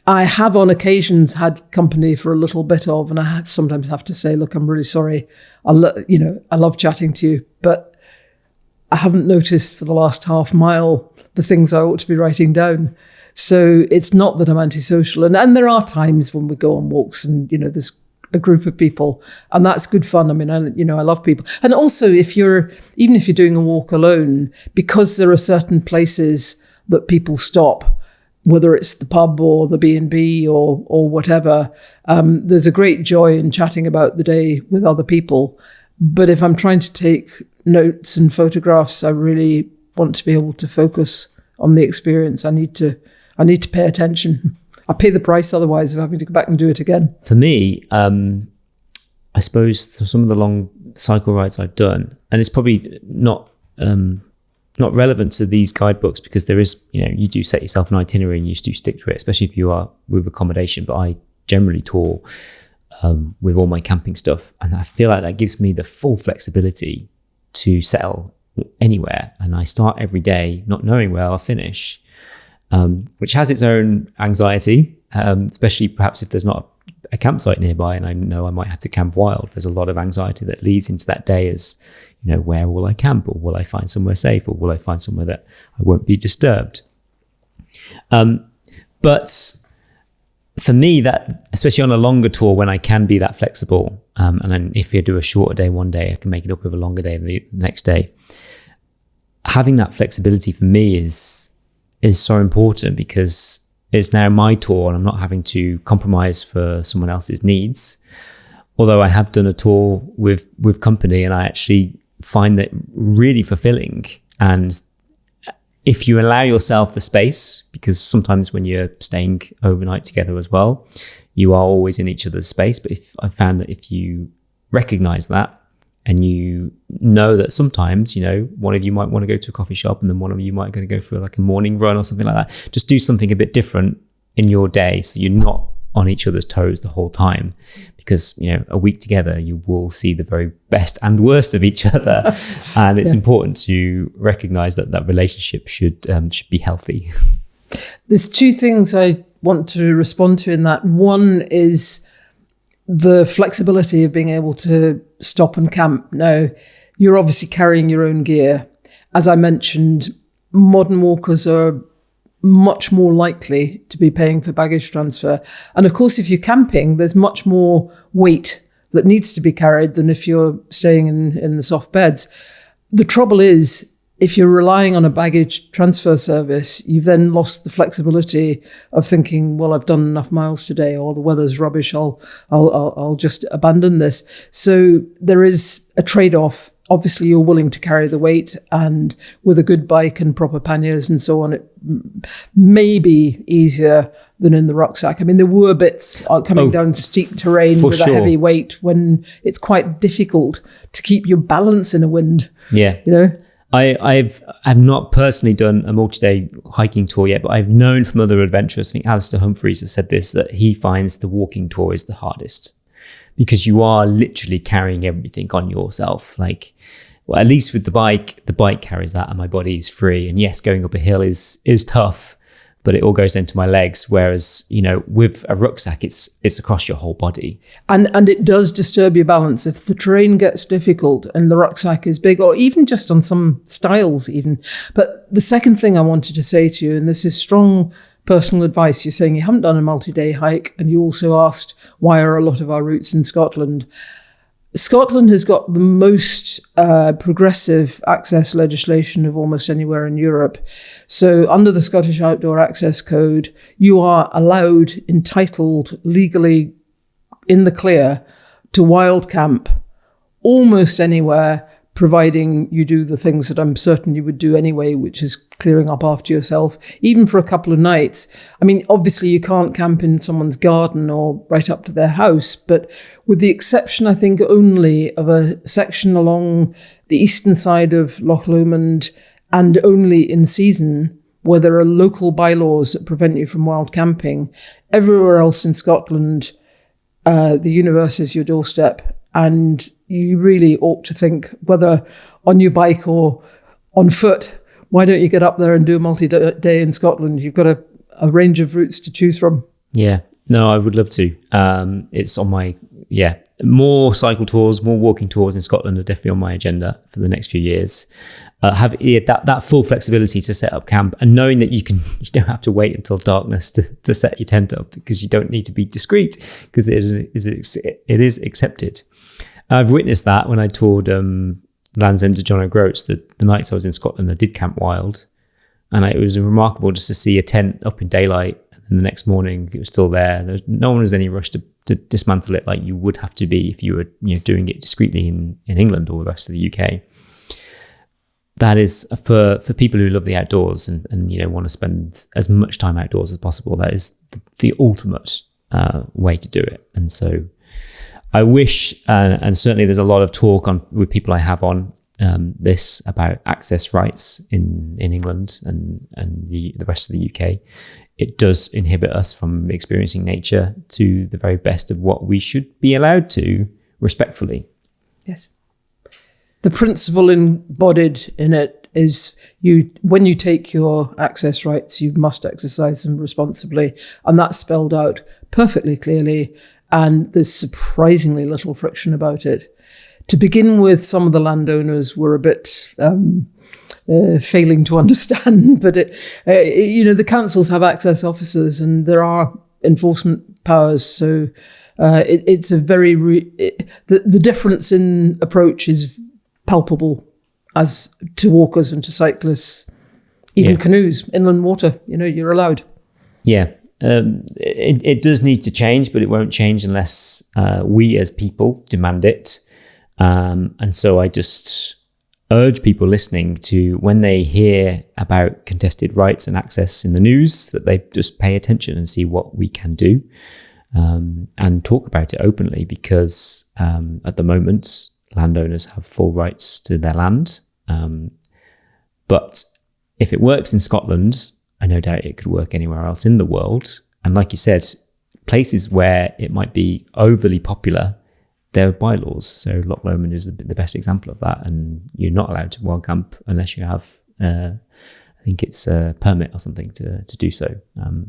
I have on occasions had company for a little bit of, and I sometimes have to say, look, I'm really sorry. I love chatting to you, but I haven't noticed for the last half mile the things I ought to be writing down. So it's not that I'm antisocial. And there are times when we go on walks and, there's a group of people, and that's good fun. I mean, I love people. And also, even if you're doing a walk alone, because there are certain places that people stop, whether it's the pub or the B&B or whatever, there's a great joy in chatting about the day with other people. But if I'm trying to take notes and photographs, I really want to be able to focus on the experience. I need to pay attention. I pay the price otherwise of having to go back and do it again. For me, I suppose some of the long cycle rides I've done, and it's probably not relevant to these guidebooks, because there is, you do set yourself an itinerary and you do stick to it, especially if you are with accommodation. But I generally tour with all my camping stuff, and I feel like that gives me the full flexibility to settle anywhere. And I start every day not knowing where I'll finish. Which has its own anxiety, especially perhaps if there's not a campsite nearby and I know I might have to camp wild. There's a lot of anxiety that leads into that day as, where will I camp, or will I find somewhere safe, or will I find somewhere that I won't be disturbed? But for me, that, especially on a longer tour when I can be that flexible, and then if you do a shorter day one day, I can make it up with a longer day the next day. Having that flexibility for me is so important, because it's now my tour and I'm not having to compromise for someone else's needs. Although I have done a tour with company, and I actually find that really fulfilling. And if you allow yourself the space, because sometimes when you're staying overnight together as well, you are always in each other's space. But I found that if you recognize that, and you know that sometimes, one of you might want to go to a coffee shop, and then one of you might going to go for like a morning run or something like that. Just do something a bit different in your day, so you're not on each other's toes the whole time. Because, a week together, you will see the very best and worst of each other. And it's important to recognize that relationship should be healthy. There's two things I want to respond to in that. One is the flexibility of being able to stop and camp. Now, you're obviously carrying your own gear. As I mentioned, modern walkers are much more likely to be paying for baggage transfer. And of course, if you're camping, there's much more weight that needs to be carried than if you're staying in the soft beds. The trouble is, if you're relying on a baggage transfer service, you've then lost the flexibility of thinking, well, I've done enough miles today, or the weather's rubbish, I'll just abandon this. So there is a trade-off obviously you're willing to carry the weight, and with a good bike and proper panniers and so on, it may be easier than in the rucksack. I mean, there were bits coming down steep terrain with a heavy weight when it's quite difficult to keep your balance in a wind. Yeah. I've not personally done a multi-day hiking tour yet, but I've known from other adventurers, I think Alistair Humphreys has said this, that he finds the walking tour is the hardest because you are literally carrying everything on yourself. Like, well, at least with the bike carries that and my body is free. And yes, going up a hill is tough, but it all goes into my legs. Whereas, with a rucksack, it's across your whole body. And it does disturb your balance. If the terrain gets difficult and the rucksack is big, or even just on some styles even. But the second thing I wanted to say to you, and this is strong personal advice, you're saying you haven't done a multi-day hike, and you also asked why are a lot of our routes in Scotland. Scotland has got the most progressive access legislation of almost anywhere in Europe. So under the Scottish Outdoor Access Code, you are entitled legally in the clear to wild camp almost anywhere, providing you do the things that I'm certain you would do anyway, which is clearing up after yourself, even for a couple of nights. I mean, obviously you can't camp in someone's garden or right up to their house, but with the exception, I think, only of a section along the eastern side of Loch Lomond and only in season, where there are local bylaws that prevent you from wild camping, everywhere else in Scotland, the universe is your doorstep. And you really ought to think, whether on your bike or on foot, why don't you get up there and do a multi-day in Scotland? You've got a range of routes to choose from. Yeah, no, I would love to. It's on my, more cycle tours, more walking tours in Scotland are definitely on my agenda for the next few years. Have that full flexibility to set up camp, and knowing that you don't have to wait until darkness to set your tent up, because you don't need to be discreet, because it is accepted. I've witnessed that when I toured Land's End of John O'Groats, the nights I was in Scotland, I did camp wild, and it was remarkable just to see a tent up in daylight, and the next morning it was still there. No one was in any rush to dismantle it like you would have to be if you were doing it discreetly in England or the rest of the UK. That is for people who love the outdoors and want to spend as much time outdoors as possible. That is the ultimate way to do it. And so I wish, and certainly there's a lot of talk with people I have on this about access rights in England and the rest of the UK. It does inhibit us from experiencing nature to the very best of what we should be allowed to, respectfully. Yes. The principle embodied in it is when you take your access rights, you must exercise them responsibly. And that's spelled out perfectly clearly. And there's surprisingly little friction about it. To begin with, some of the landowners were a bit failing to understand, but the councils have access officers and there are enforcement powers. So it's a very the difference in approach is palpable as to walkers and to cyclists, even canoes, inland water. You're allowed. Yeah. It does need to change, but it won't change unless we as people demand it. And so I just urge people listening to, when they hear about contested rights and access in the news, that they just pay attention and see what we can do, and talk about it openly, because at the moment, landowners have full rights to their land. But if it works in Scotland, I no doubt it could work anywhere else in the world. And like you said, places where it might be overly popular, there are bylaws. So Loch Lomond is the best example of that. And you're not allowed to wild camp unless you have, I think it's a permit or something to do so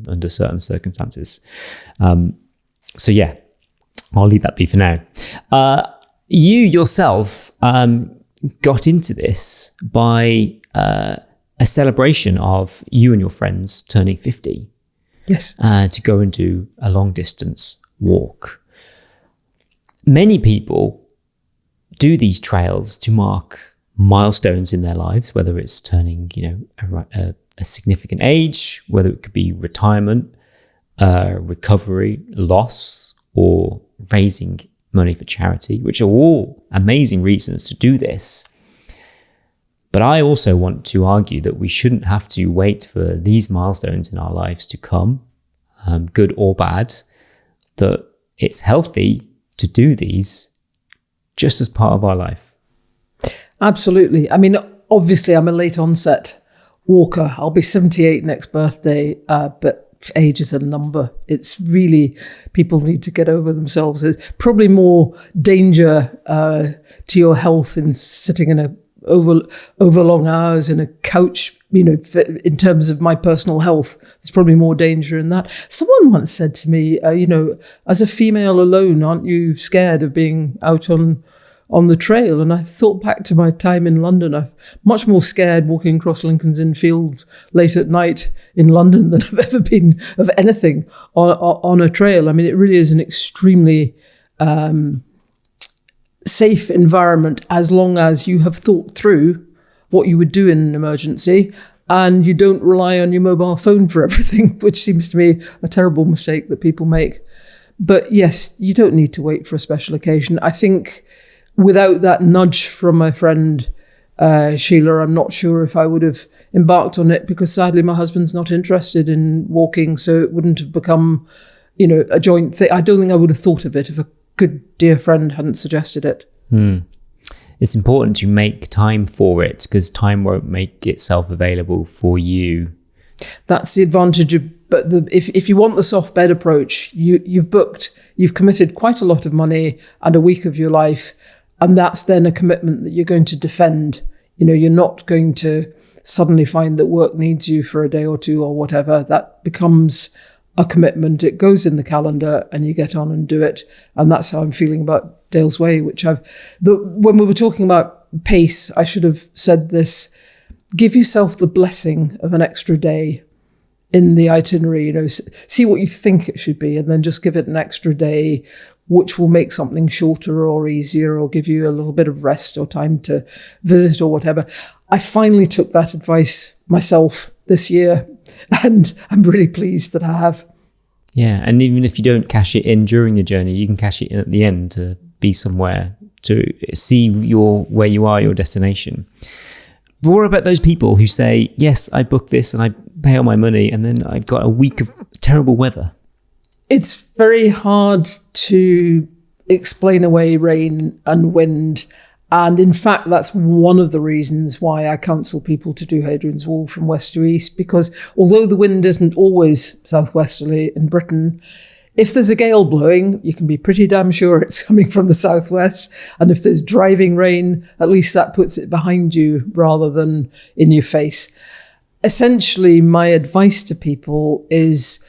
under certain circumstances. So yeah, I'll leave that be for now. You yourself got into this by a celebration of you and your friends turning 50. Yes. To go and do a long distance walk. Many people do these trails to mark milestones in their lives, whether it's turning, a significant age, whether it could be retirement, recovery, loss, or raising money for charity, which are all amazing reasons to do this. But I also want to argue that we shouldn't have to wait for these milestones in our lives to come, good or bad, that it's healthy to do these just as part of our life. Absolutely. I mean, obviously, I'm a late onset walker. I'll be 78 next birthday, but age is a number. It's really, people need to get over themselves. There's probably more danger to your health in sitting in over long hours in a couch, in terms of my personal health. There's probably more danger in that. Someone once said to me, as a female alone, aren't you scared of being out on the trail? And I thought back to my time in London. I'm much more scared walking across Lincoln's Inn Fields late at night in London than I've ever been of anything on a trail. I mean, it really is an extremely safe environment as long as you have thought through what you would do in an emergency and you don't rely on your mobile phone for everything, which seems to me a terrible mistake that people make. But yes, you don't need to wait for a special occasion. I think without that nudge from my friend Sheila, I'm not sure if I would have embarked on it, because sadly my husband's not interested in walking, so it wouldn't have become, a joint thing. I don't think I would have thought of it if a good dear friend hadn't suggested it. It's important to make time for it, because time won't make itself available for you. That's the advantage of, but if you want the soft bed approach, you've committed quite a lot of money and a week of your life, and that's then a commitment that you're going to defend. You're not going to suddenly find that work needs you for a day or two or whatever. That becomes a commitment. It goes in the calendar and you get on and do it. And that's how I'm feeling about Dale's Way, when we were talking about pace, I should have said this: give yourself the blessing of an extra day in the itinerary. See what you think it should be, and then just give it an extra day, which will make something shorter or easier, or give you a little bit of rest or time to visit or whatever. I finally took that advice myself this year, and I'm really pleased that I have. Yeah, and even if you don't cash it in during your journey, you can cash it in at the end to be somewhere, to see where you are, your destination. But what about those people who say, yes, I booked this and I pay all my money, and then I've got a week of terrible weather? It's very hard to explain away rain and wind. And in fact, that's one of the reasons why I counsel people to do Hadrian's Wall from west to east, because although the wind isn't always southwesterly in Britain, if there's a gale blowing, you can be pretty damn sure it's coming from the southwest. And if there's driving rain, at least that puts it behind you rather than in your face. Essentially, my advice to people is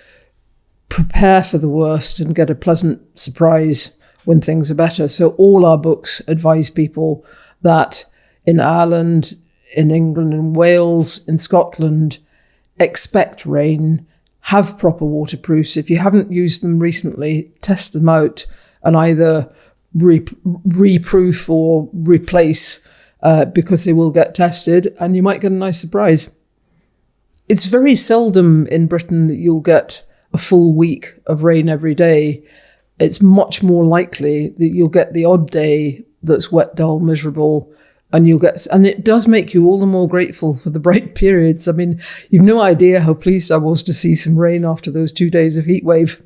prepare for the worst and get a pleasant surprise when things are better. So all our books advise people that in Ireland, in England, in Wales, in Scotland, expect rain, have proper waterproofs. If you haven't used them recently, test them out and either reproof or replace, because they will get tested and you might get a nice surprise. It's very seldom in Britain that you'll get a full week of rain every day. It's much more likely that you'll get the odd day that's wet, dull, miserable, and it does make you all the more grateful for the bright periods. I mean, you've no idea how pleased I was to see some rain after those 2 days of heat wave.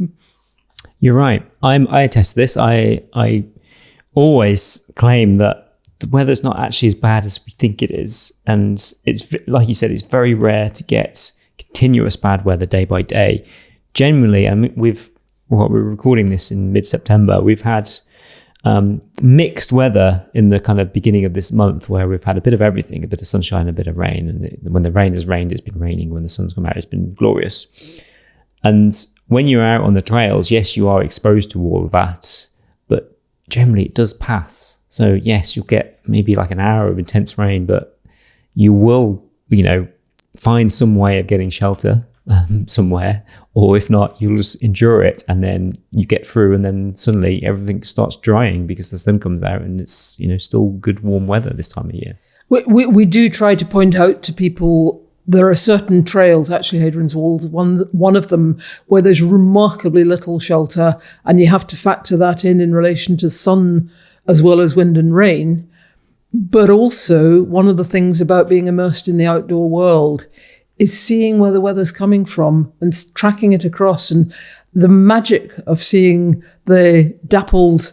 You're right. I attest to this. I always claim that the weather's not actually as bad as we think it is. And it's, like you said, it's very rare to get continuous bad weather day by day. Generally, I mean, we're recording this in mid-September, we've had mixed weather in the kind of beginning of this month, where we've had a bit of everything, a bit of sunshine, a bit of rain. And when the rain has rained, it's been raining. When the sun's come out, it's been glorious. And when you're out on the trails, yes, you are exposed to all of that, but generally it does pass. So yes, you'll get maybe like an hour of intense rain, but you will, find some way of getting shelter somewhere, or if not, you'll just endure it, and then you get through, and then suddenly everything starts drying because the sun comes out, and it's still good warm weather this time of year. We do try to point out to people there are certain trails, actually Hadrian's Wall, one of them, where there's remarkably little shelter, and you have to factor that in relation to sun as well as wind and rain. But also, one of the things about being immersed in the outdoor world is seeing where the weather's coming from and tracking it across, and the magic of seeing the dappled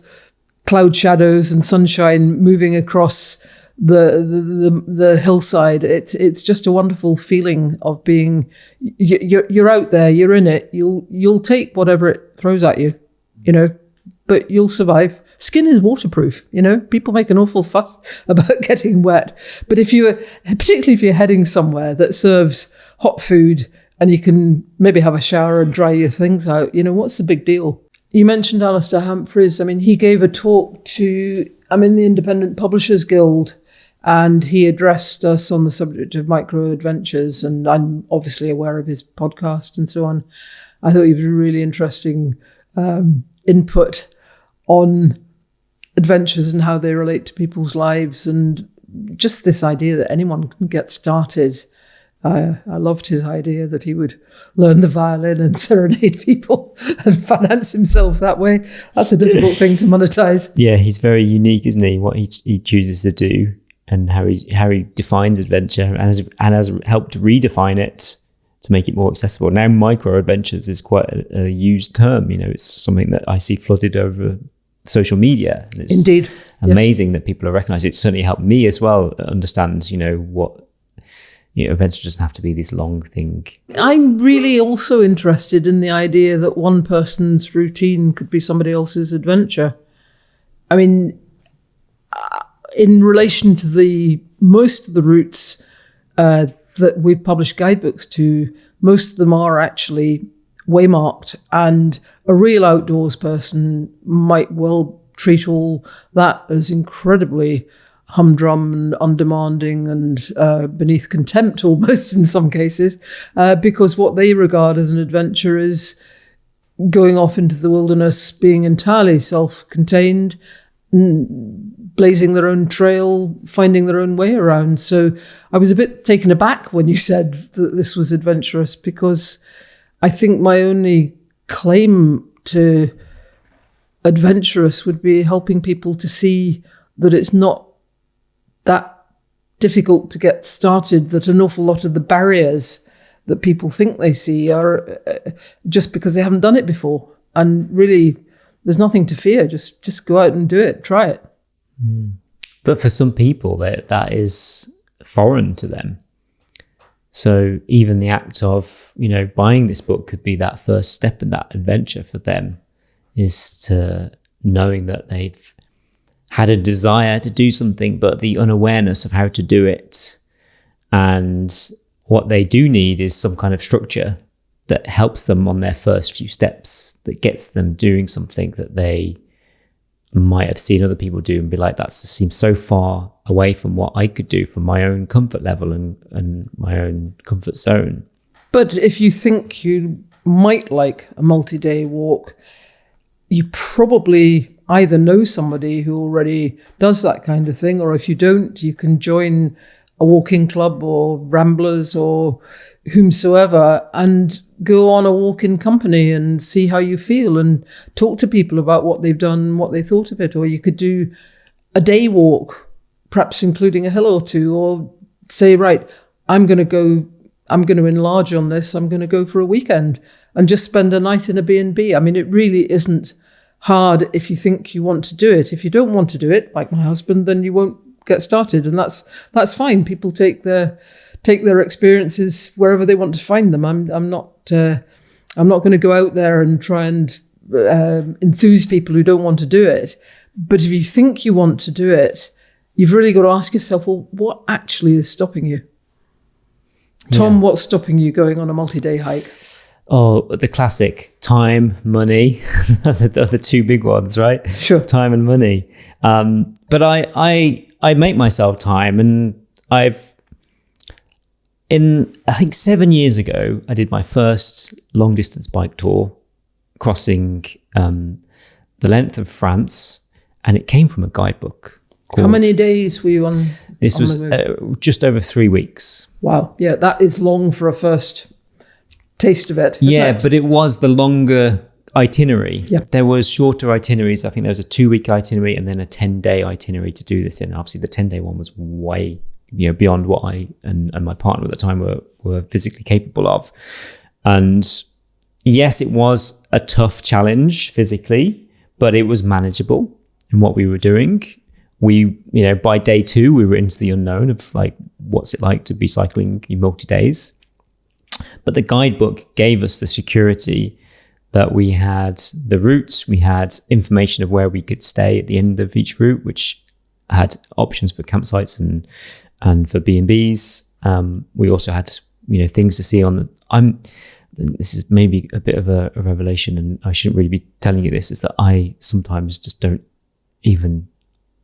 cloud shadows and sunshine moving across the hillside. It's just a wonderful feeling of being, you're out there, you're in it, you'll take whatever it throws at you, but you'll survive. Skin is waterproof, people make an awful fuss about getting wet, but particularly if you're heading somewhere that serves hot food and you can maybe have a shower and dry your things out, what's the big deal? You mentioned Alistair Humphreys. I mean, he gave a talk I'm in the Independent Publishers Guild, and he addressed us on the subject of micro adventures, and I'm obviously aware of his podcast and so on. I thought he was a really interesting input on adventures and how they relate to people's lives, and just this idea that anyone can get started. I loved his idea that he would learn the violin and serenade people and finance himself that way. That's a difficult thing to monetize. Yeah, he's very unique, isn't he? What he chooses to do and how he defines adventure and has helped redefine it to make it more accessible. Now, micro adventures is quite a used term. It's something that I see flooded over social media. And it's Indeed. Amazing that people are recognized. It certainly helped me as well understand, what. Adventure doesn't have to be this long thing. I'm really also interested in the idea that one person's routine could be somebody else's adventure. I mean, in relation to most of the routes that we've published guidebooks to, most of them are actually waymarked, and a real outdoors person might well treat all that as incredibly humdrum and undemanding and beneath contempt almost in some cases, because what they regard as an adventure is going off into the wilderness, being entirely self-contained, blazing their own trail, finding their own way around. So I was a bit taken aback when you said that this was adventurous, because I think my only claim to adventurous would be helping people to see that it's not that difficult to get started, that an awful lot of the barriers that people think they see are just because they haven't done it before. And really, there's nothing to fear. Just go out and do it, try it. But for some people, that is foreign to them. So even the act of, buying this book could be that first step in that adventure for them, is to knowing that they've had a desire to do something, but the unawareness of how to do it. And what they do need is some kind of structure that helps them on their first few steps, that gets them doing something that they might have seen other people do and be like, that seems so far away from what I could do from my own comfort level and my own comfort zone. But if you think you might like a multi-day walk, you probably either know somebody who already does that kind of thing, or if you don't, you can join a walking club or ramblers or whomsoever and go on a walk in company and see how you feel and talk to people about what they've done and what they thought of it. Or you could do a day walk, perhaps including a hill or two, or say, right, I'm going to enlarge on this. I'm going to go for a weekend and just spend a night in a B&B. I mean, it really isn't hard if you think you want to do it. If you don't want to do it, like my husband, then you won't get started, and that's fine. People take their experiences wherever they want to find them. I'm not going to go out there and try and enthuse people who don't want to do it. But if you think you want to do it, you've really got to ask yourself, well, what actually is stopping you? Tom, what's stopping you going on a multi-day hike? Oh, the classic: time, money. the two big ones, right? Sure. Time and money. But I make myself time, and I think 7 years ago, I did my first long distance bike tour, crossing the length of France, and it came from a guidebook. How many days were you on? This was just over 3 weeks. Wow. Yeah, that is long for a first taste of it. Yeah, but it was the longer itinerary. Yeah. There was shorter itineraries. I think there was a 2-week itinerary and then a 10-day itinerary to do this in. Obviously, the 10-day one was way beyond what I and my partner at the time were physically capable of. And yes, it was a tough challenge physically, but it was manageable in what we were doing. We, by day 2, we were into the unknown of like, what's it like to be cycling in multi-days? But the guidebook gave us the security that we had the routes, we had information of where we could stay at the end of each route, which had options for campsites and for B&Bs. We also had, things to see on the, this is maybe a bit of a revelation, and I shouldn't really be telling you this, is that I sometimes just don't even,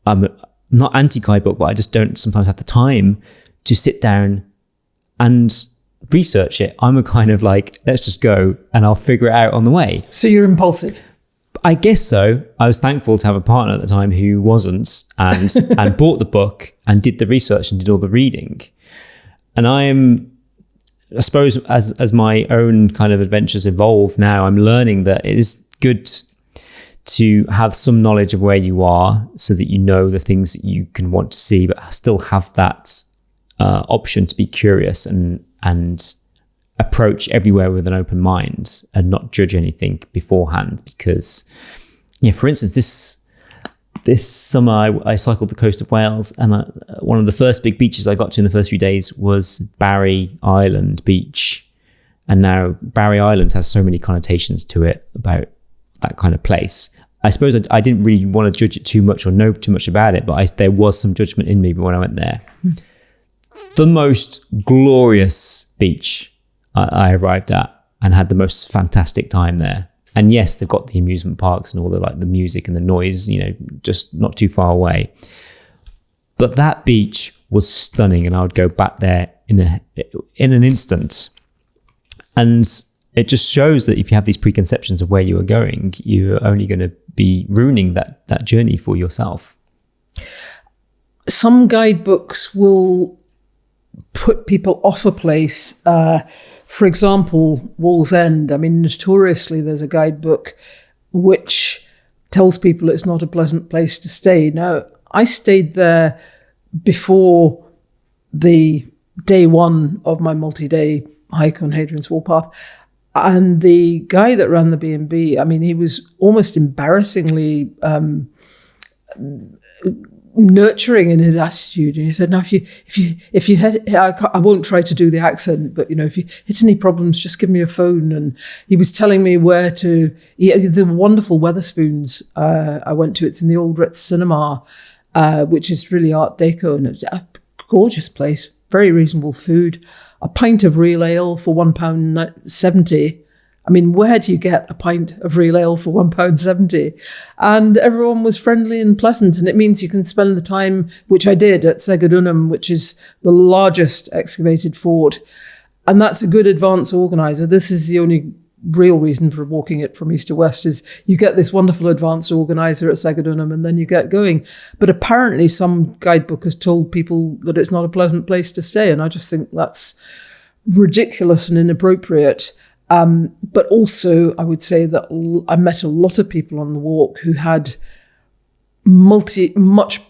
I'm not anti-guidebook, but I just don't sometimes have the time to sit down and research it. I'm a kind of like, let's just go and I'll figure it out on the way. So you're impulsive. I guess so. I was thankful to have a partner at the time who wasn't, and and bought the book and did the research and did all the reading. And I suppose as my own kind of adventures evolve now, I'm learning that it is good to have some knowledge of where you are so that you know the things that you can want to see, but still have that option to be curious and approach everywhere with an open mind and not judge anything beforehand. Because, for instance, this summer I cycled the coast of Wales, and one of the first big beaches I got to in the first few days was Barry Island Beach. And now Barry Island has so many connotations to it about that kind of place. I suppose I didn't really want to judge it too much or know too much about it, but there was some judgment in me when I went there. The most glorious beach I arrived at, and had the most fantastic time there. And yes, they've got the amusement parks and all the music and the noise, just not too far away. But that beach was stunning, and I would go back there in an instant. And it just shows that if you have these preconceptions of where you are going, you're only going to be ruining that journey for yourself. Some guidebooks will put people off a place. For example, Wall's End. I mean, notoriously, there's a guidebook which tells people it's not a pleasant place to stay. Now, I stayed there before the day 1 of my multi-day hike on Hadrian's Wall Path. And the guy that ran the B&B, I mean, he was almost embarrassingly nurturing in his attitude. And he said, now, if you had, I won't try to do the accent, but, if you hit any problems, just give me a phone. And he was telling me where to, the wonderful Wetherspoons I went to. It's in the old Ritz Cinema, which is really Art Deco, and it's a gorgeous place, very reasonable food. A pint of real ale for £1.70. I mean, where do you get a pint of real ale for £1.70? And everyone was friendly and pleasant, and it means you can spend the time, which I did, at Segedunum, which is the largest excavated fort. And that's a good advance organizer. This is the only real reason for walking it from east to west, is you get this wonderful advance organizer at Segedunum and then you get going. But apparently some guidebook has told people that it's not a pleasant place to stay, and I just think that's ridiculous and inappropriate. But also I would say that I met a lot of people on the walk who had much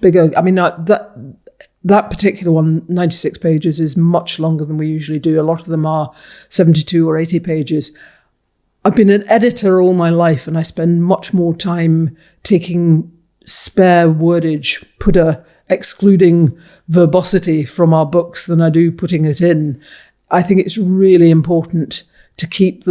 bigger, I mean, that particular one, 96 pages, is much longer than we usually do. A lot of them are 72 or 80 pages. I've been an editor all my life, and I spend much more time taking spare wordage, excluding verbosity from our books than I do putting it in. I think it's really important to keep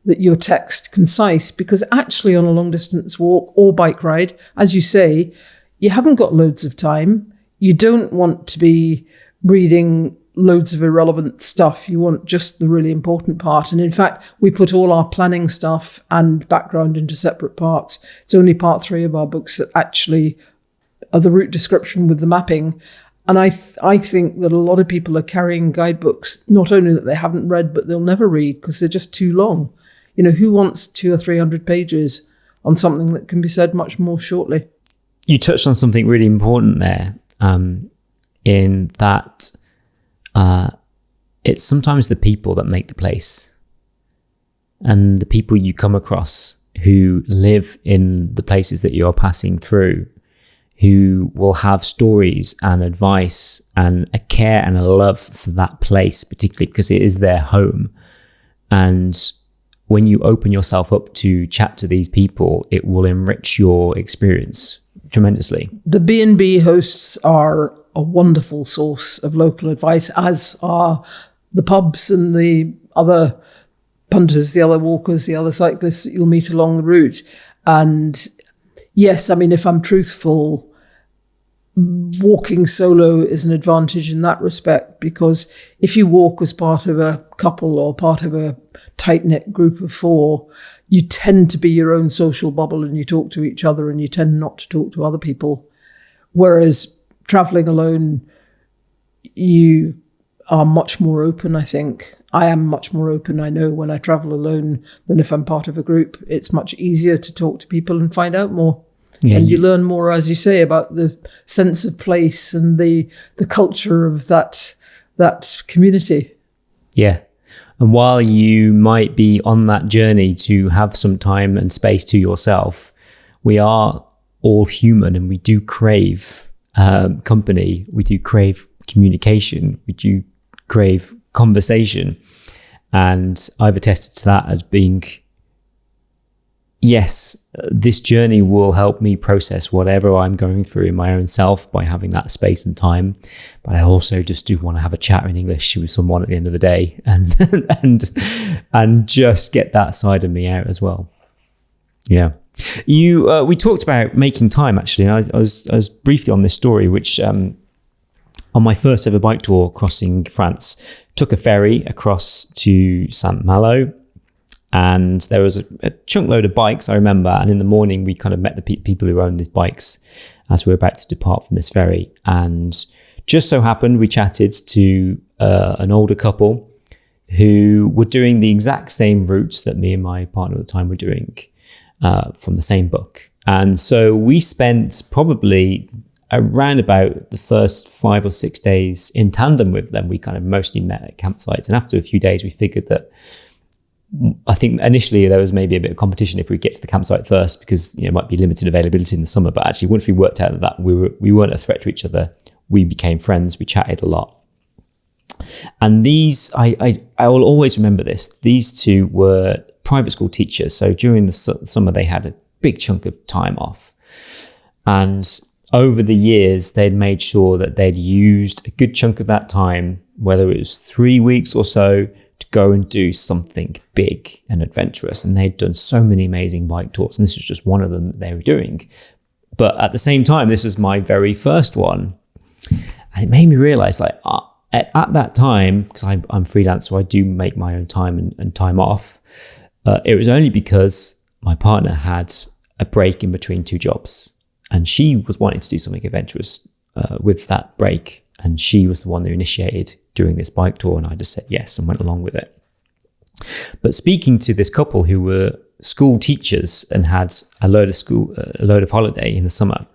your text concise, because actually on a long distance walk or bike ride, as you say, you haven't got loads of time. You don't want to be reading loads of irrelevant stuff. You want just the really important part. And in fact, we put all our planning stuff and background into separate parts. It's only part 3 of our books that actually are the route description with the mapping. And I think that a lot of people are carrying guidebooks, not only that they haven't read, but they'll never read because they're just too long. Who wants 200 or 300 pages on something that can be said much more shortly? You touched on something really important there, in that it's sometimes the people that make the place, and the people you come across who live in the places that you're passing through, who will have stories and advice and a care and a love for that place, particularly because it is their home. And when you open yourself up to chat to these people, it will enrich your experience tremendously. The B&B hosts are a wonderful source of local advice, as are the pubs and the other punters, the other walkers, the other cyclists that you'll meet along the route. And yes, I mean, if I'm truthful, walking solo is an advantage in that respect, because if you walk as part of a couple or part of a tight-knit group of four, you tend to be your own social bubble and you talk to each other and you tend not to talk to other people. Whereas traveling alone, you are much more open, I think. I am much more open, I know, when I travel alone than if I'm part of a group. It's much easier to talk to people and find out more. Yeah, and you learn more, as you say, about the sense of place and the culture of that community. Yeah. And while you might be on that journey to have some time and space to yourself, we are all human and we do crave company. We do crave communication. We do crave conversation. And I've attested to that as being, yes, this journey will help me process whatever I'm going through in my own self by having that space and time. But I also just do want to have a chat in English with someone at the end of the day and just get that side of me out as well. Yeah. We talked about making time, actually. I was briefly on this story, which on my first ever bike tour crossing France, took a ferry across to Saint-Malo. And there was a chunk load of bikes, I remember. And in the morning, we kind of met the people who owned these bikes as we were about to depart from this ferry. And just so happened, we chatted to an older couple who were doing the exact same routes that me and my partner at the time were doing from the same book. And so we spent probably around about the first 5 or 6 days in tandem with them. We kind of mostly met at campsites. And after a few days, we figured that, I think initially there was maybe a bit of competition if we get to the campsite first, because it might be limited availability in the summer. But actually, once we worked out that we weren't a threat to each other, we became friends. We chatted a lot. And these, I will always remember this. These two were private school teachers. So during the summer, they had a big chunk of time off. And over the years, they'd made sure that they'd used a good chunk of that time, whether it was 3 weeks or so, to go and do something big and adventurous. And they'd done so many amazing bike tours, and this was just one of them that they were doing. But at the same time, this was my very first one. And it made me realize, like, at that time, because I'm freelance, so I do make my own time and time off. It was only because my partner had a break in between two jobs, and she was wanting to do something adventurous with that break. And she was the one who initiated doing this bike tour, and I just said yes and went along with it. But speaking to this couple who were school teachers and had a load of holiday in the summer,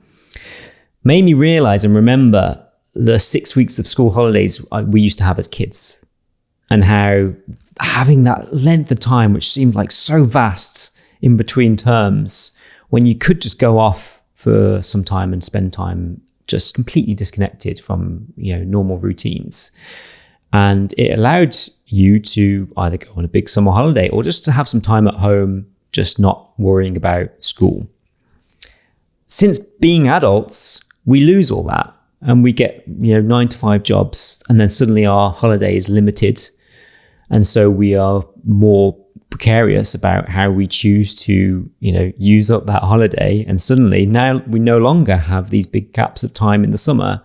made me realize and remember the 6 weeks of school holidays we used to have as kids, and how having that length of time, which seemed like so vast in between terms, when you could just go off for some time and spend time just completely disconnected from normal routines. And it allowed you to either go on a big summer holiday or just to have some time at home, just not worrying about school. Since being adults, we lose all that, and we get 9 to 5 jobs, and then suddenly our holiday is limited. And so we are more precarious about how we choose to use up that holiday. And suddenly now we no longer have these big gaps of time in the summer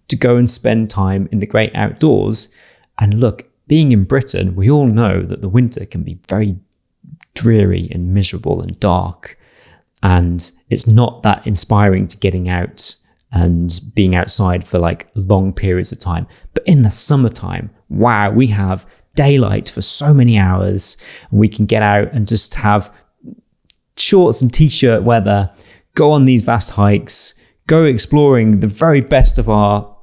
to go and spend time in the great outdoors. And look, being in Britain, we all know that the winter can be very dreary and miserable and dark, and it's not that inspiring to getting out and being outside for like long periods of time. But in the summertime, wow, we have daylight for so many hours, and we can get out and just have shorts and t-shirt weather, go on these vast hikes, go exploring the very best of our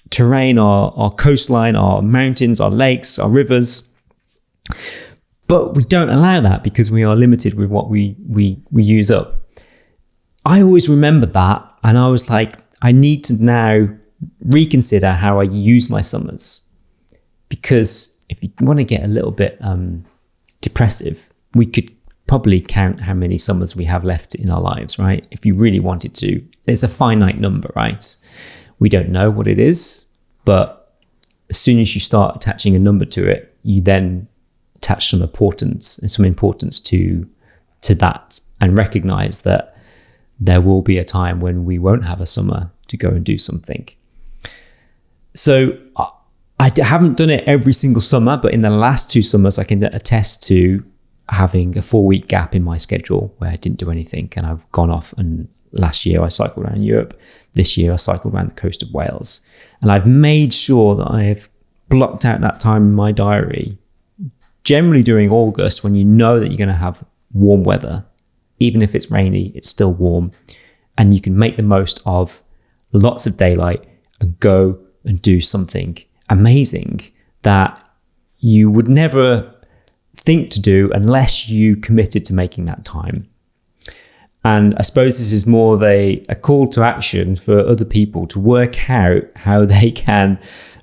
terrain, our coastline, our mountains, our lakes, our rivers. But we don't allow that because we are limited with what we use up. I always remembered that, and I was like, I need to now reconsider how I use my summers, because if you want to get a little bit depressive, we could probably count how many summers we have left in our lives, right? If you really wanted to. There's a finite number, right? We don't know what it is, but as soon as you start attaching a number to it, you then attach some importance to that, and recognize that there will be a time when we won't have a summer to go and do something. So I haven't done it every single summer, but in the last 2 summers, I can attest to having a 4-week gap in my schedule where I didn't do anything, and I've gone off, and last year I cycled around Europe. This year I cycled around the coast of Wales, and I've made sure that I have blocked out that time in my diary, generally during August, when you know that you're going to have warm weather. Even if it's rainy, it's still warm, and you can make the most of lots of daylight and go and do something amazing that you would never think to do unless you committed to making that time. And I suppose this is more of a call to action for other people to work out how they can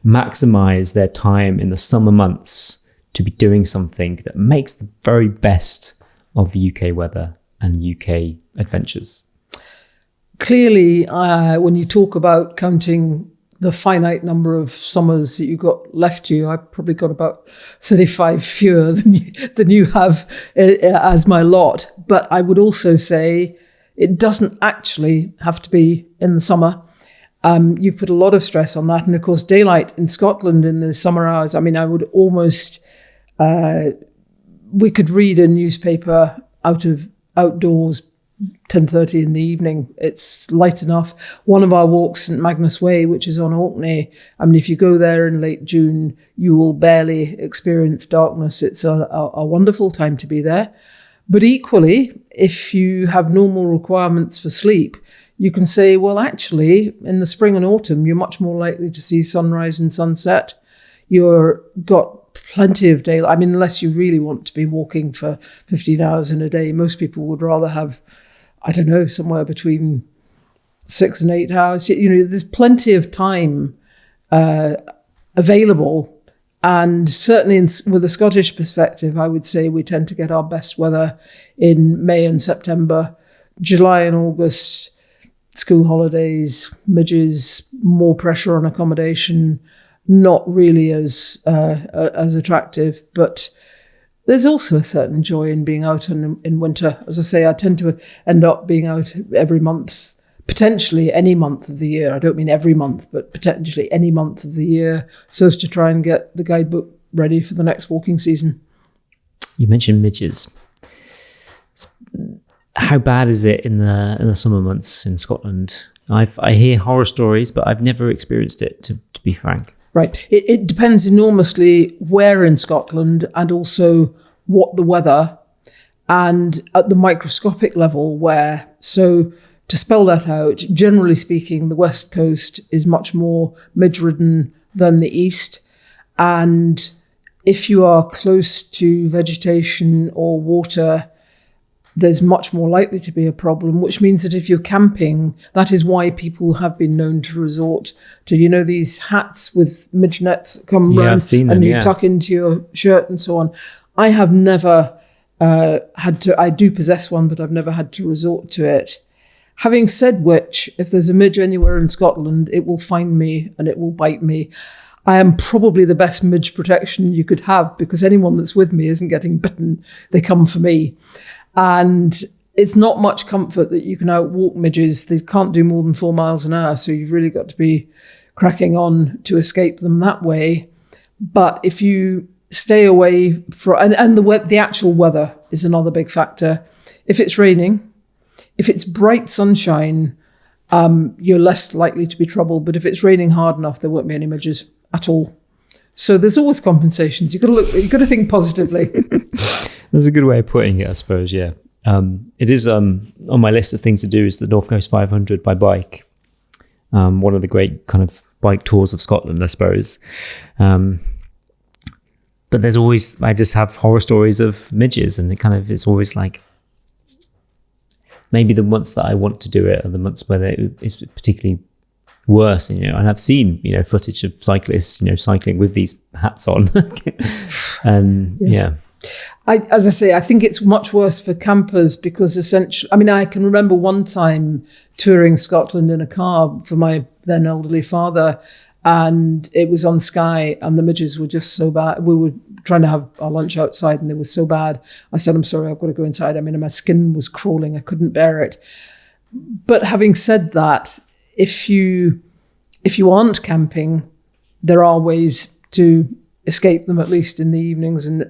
maximize their time in the summer months to be doing something that makes the very best of the UK weather and UK adventures. Clearly, when you talk about counting the finite number of summers that you got left you, I've probably got about 35 fewer than you have as my lot. But I would also say it doesn't actually have to be in the summer. You've put a lot of stress on that. And of course, daylight in Scotland in the summer hours, I mean, I would almost, we could read a newspaper outdoors 10:30 in the evening. It's light enough. One of our walks, St Magnus Way, which is on Orkney, I mean, if you go there in late June, you will barely experience darkness. It's a wonderful time to be there. But equally, if you have normal requirements for sleep, you can say, well, actually, in the spring and autumn, you're much more likely to see sunrise and sunset. You're got plenty of daylight. I mean, unless you really want to be walking for 15 hours in a day, most people would rather have, I don't know, somewhere between 6 and 8 hours. You know, there's plenty of time available. And certainly with a Scottish perspective, I would say we tend to get our best weather in May and September. July and August, school holidays, midges, more pressure on accommodation, not really as attractive. But there's also a certain joy in being out in winter. As I say, I tend to end up being out every month, potentially any month of the year. I don't mean every month, but potentially any month of the year, so as to try and get the guidebook ready for the next walking season. You mentioned midges. How bad is it in the summer months in Scotland? I hear horror stories, but I've never experienced it, to be frank. Right. It depends enormously where in Scotland, and also what the weather, and at the microscopic level where. So to spell that out, generally speaking, the West Coast is much more midge-ridden than the East. And if you are close to vegetation or water, there's much more likely to be a problem, which means that if you're camping, that is why people have been known to resort to, you know, these hats with midge nets that come around and you tuck into your shirt and so on. I have never had to, I do possess one, but I've never had to resort to it. Having said which, if there's a midge anywhere in Scotland, it will find me and it will bite me. I am probably the best midge protection you could have, because anyone that's with me isn't getting bitten. They come for me. And it's not much comfort that you can outwalk midges. They can't do more than 4 miles an hour, so you've really got to be cracking on to escape them that way. But if you stay away from, and the actual weather is another big factor. If it's raining, if it's bright sunshine, you're less likely to be troubled. But if it's raining hard enough, there won't be any midges at all. So there's always compensations. You've got to think positively. That's a good way of putting it, I suppose. Yeah, it is on my list of things to do is the North Coast 500 by bike. One of the great kind of bike tours of Scotland, I suppose. But But there's always, I just have horror stories of midges, and it's always like, maybe the months that I want to do it are the months where it's particularly worse, and I've seen footage of cyclists cycling with these hats on. And as I say, I think it's much worse for campers, because essentially, I can remember one time touring Scotland in a car for my then elderly father, and it was on Skye, and the midges were just so bad. We were trying to have our lunch outside, and they were so bad. I said, I'm sorry, I've got to go inside. My skin was crawling. I couldn't bear it. But having said that, if you aren't camping, there are ways to escape them, at least in the evenings, and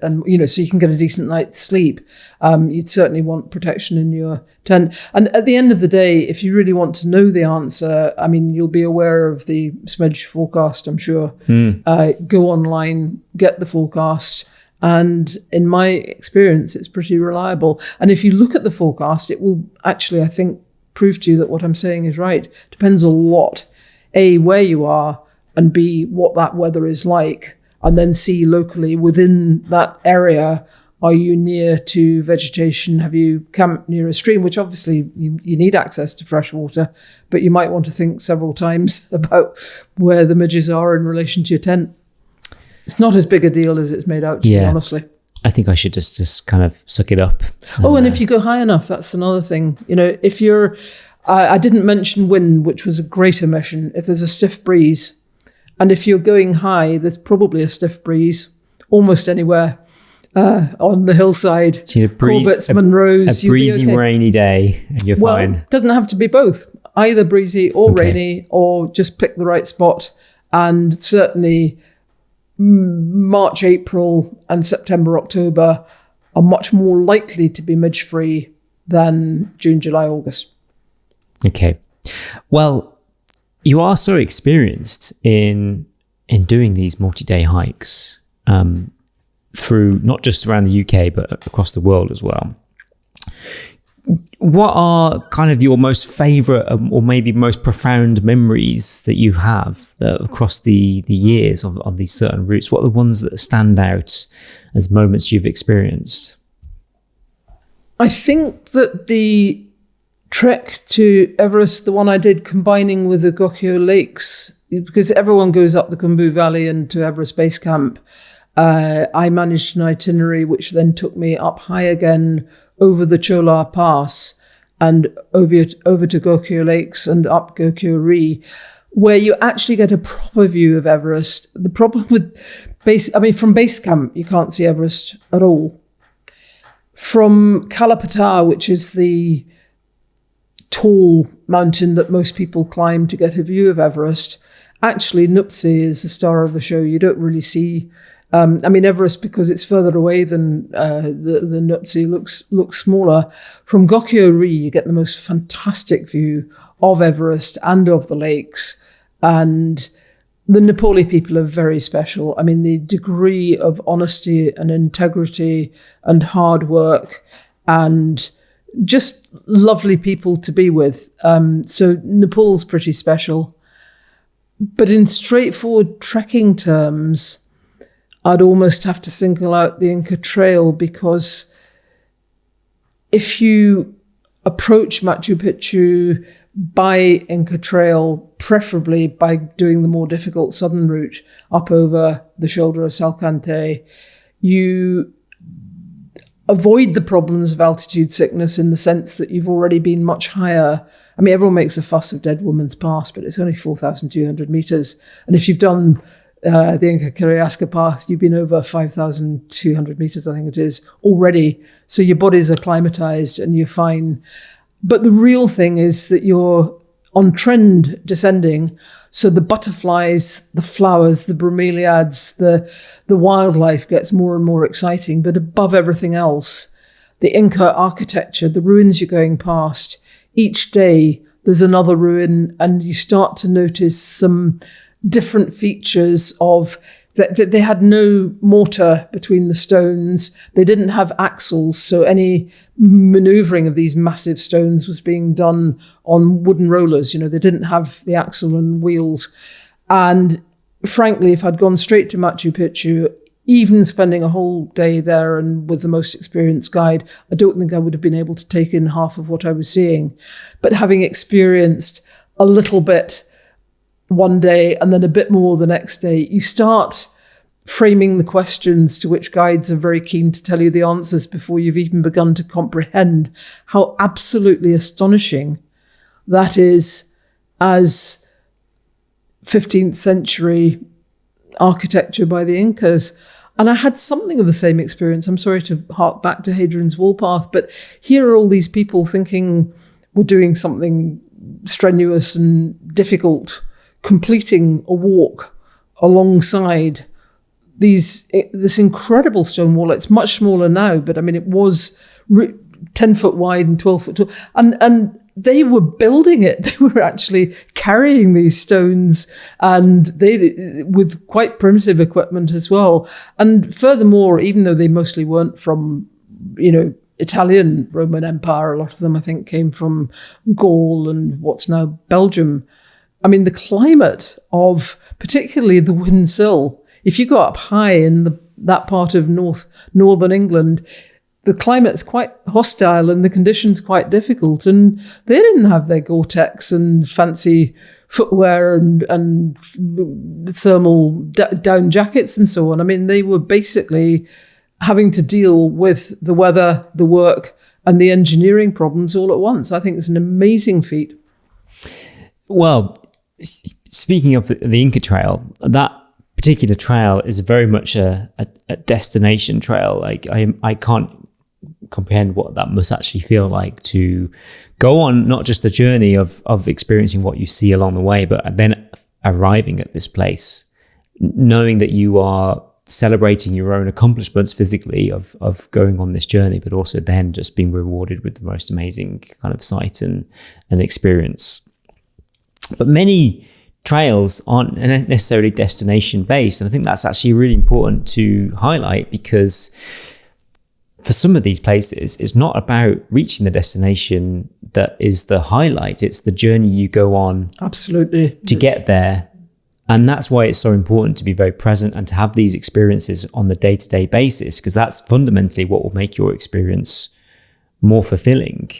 so you can get a decent night's sleep. You'd certainly want protection in your tent. And at the end of the day, if you really want to know the answer, you'll be aware of the Smidge forecast, I'm sure. Go online, get the forecast, and in my experience, it's pretty reliable. And if you look at the forecast, it will actually, I think, prove to you that what I'm saying is right. Depends a lot, A, where you are, and B, what that weather is like. And then see locally within that area, are you near to vegetation? Have you camped near a stream? Which obviously you need access to fresh water, but you might want to think several times about where the midges are in relation to your tent. It's not as big a deal as it's made out to be, honestly. I think I should just kind of suck it up. And if you go high enough, that's another thing. If you're, I didn't mention wind, which was a great omission. If there's a stiff breeze, and if you're going high, there's probably a stiff breeze almost anywhere on the hillside. So Corbett's, Munros. A breezy, rainy day, and you're fine. It doesn't have to be both. Either breezy or rainy, or just pick the right spot. And certainly March, April, and September, October are much more likely to be midge-free than June, July, August. Okay. Well, you are so experienced in doing these multi-day hikes through not just around the UK, but across the world as well. What are kind of your most favourite or maybe most profound memories that you have across the years on these certain routes? What are the ones that stand out as moments you've experienced? I think that the trek to Everest, the one I did combining with the Gokyo Lakes, because everyone goes up the Khumbu Valley and to Everest Base Camp. I managed an itinerary which then took me up high again over the Cholar Pass and over to Gokyo Lakes and up Gokyo Ri, where you actually get a proper view of Everest. The problem with from base camp, you can't see Everest at all. From Kalapata, which is the tall mountain that most people climb to get a view of Everest, actually Nuptse is the star of the show. You don't really see Everest, because it's further away than the Nuptse, looks smaller. From Gokyo Ri, you get the most fantastic view of Everest and of the lakes. And the Nepali people are very special. the degree of honesty and integrity and hard work and just lovely people to be with. So Nepal's pretty special. But in straightforward trekking terms, I'd almost have to single out the Inca Trail, because if you approach Machu Picchu by Inca Trail, preferably by doing the more difficult southern route up over the shoulder of Salcante, you avoid the problems of altitude sickness in the sense that you've already been much higher. Everyone makes a fuss of Dead Woman's Pass, but it's only 4,200 meters. And if you've done the Inca Kiriasca Pass, you've been over 5,200 meters, I think it is, already. So your bodies are acclimatized and you're fine. But the real thing is that you're on trend descending. So the butterflies, the flowers, the bromeliads, the wildlife gets more and more exciting. But above everything else, the Inca architecture, the ruins you're going past, each day there's another ruin, and you start to notice some different features of that. They had no mortar between the stones. They didn't have axles, so any maneuvering of these massive stones was being done on wooden rollers. They didn't have the axle and wheels. And frankly, if I'd gone straight to Machu Picchu, even spending a whole day there and with the most experienced guide, I don't think I would have been able to take in half of what I was seeing. But having experienced a little bit one day and then a bit more the next day, you start framing the questions to which guides are very keen to tell you the answers before you've even begun to comprehend how absolutely astonishing that is as 15th century architecture by the Incas. And I had something of the same experience. I'm sorry to hark back to Hadrian's Wall Path, but here are all these people thinking we're doing something strenuous and difficult, completing a walk alongside this incredible stone wall. It's much smaller now, but I mean, it was 10 foot wide and 12 foot tall. And they were building it. They were actually carrying these stones, and they with quite primitive equipment as well. And furthermore, even though they mostly weren't from, Italian Roman Empire, a lot of them I think came from Gaul and what's now Belgium. I mean, the climate of particularly the Windsill, if you go up high in that part of northern England, the climate's quite hostile and the conditions quite difficult. And they didn't have their Gore-Tex and fancy footwear and thermal down jackets and so on. I mean, they were basically having to deal with the weather, the work, and the engineering problems all at once. I think it's an amazing feat. Well, speaking of the Inca Trail, that particular trail is very much a destination trail. Like I can't comprehend what that must actually feel like to go on not just the journey of experiencing what you see along the way, but then arriving at this place, knowing that you are celebrating your own accomplishments physically of going on this journey, but also then just being rewarded with the most amazing kind of sight and experience. But many trails aren't necessarily destination based, and I think that's actually really important to highlight, because for some of these places, it's not about reaching the destination that is the highlight. It's the journey you go on absolutely to get there. And that's why it's so important to be very present and to have these experiences on the day-to-day basis, because that's fundamentally what will make your experience more fulfilling.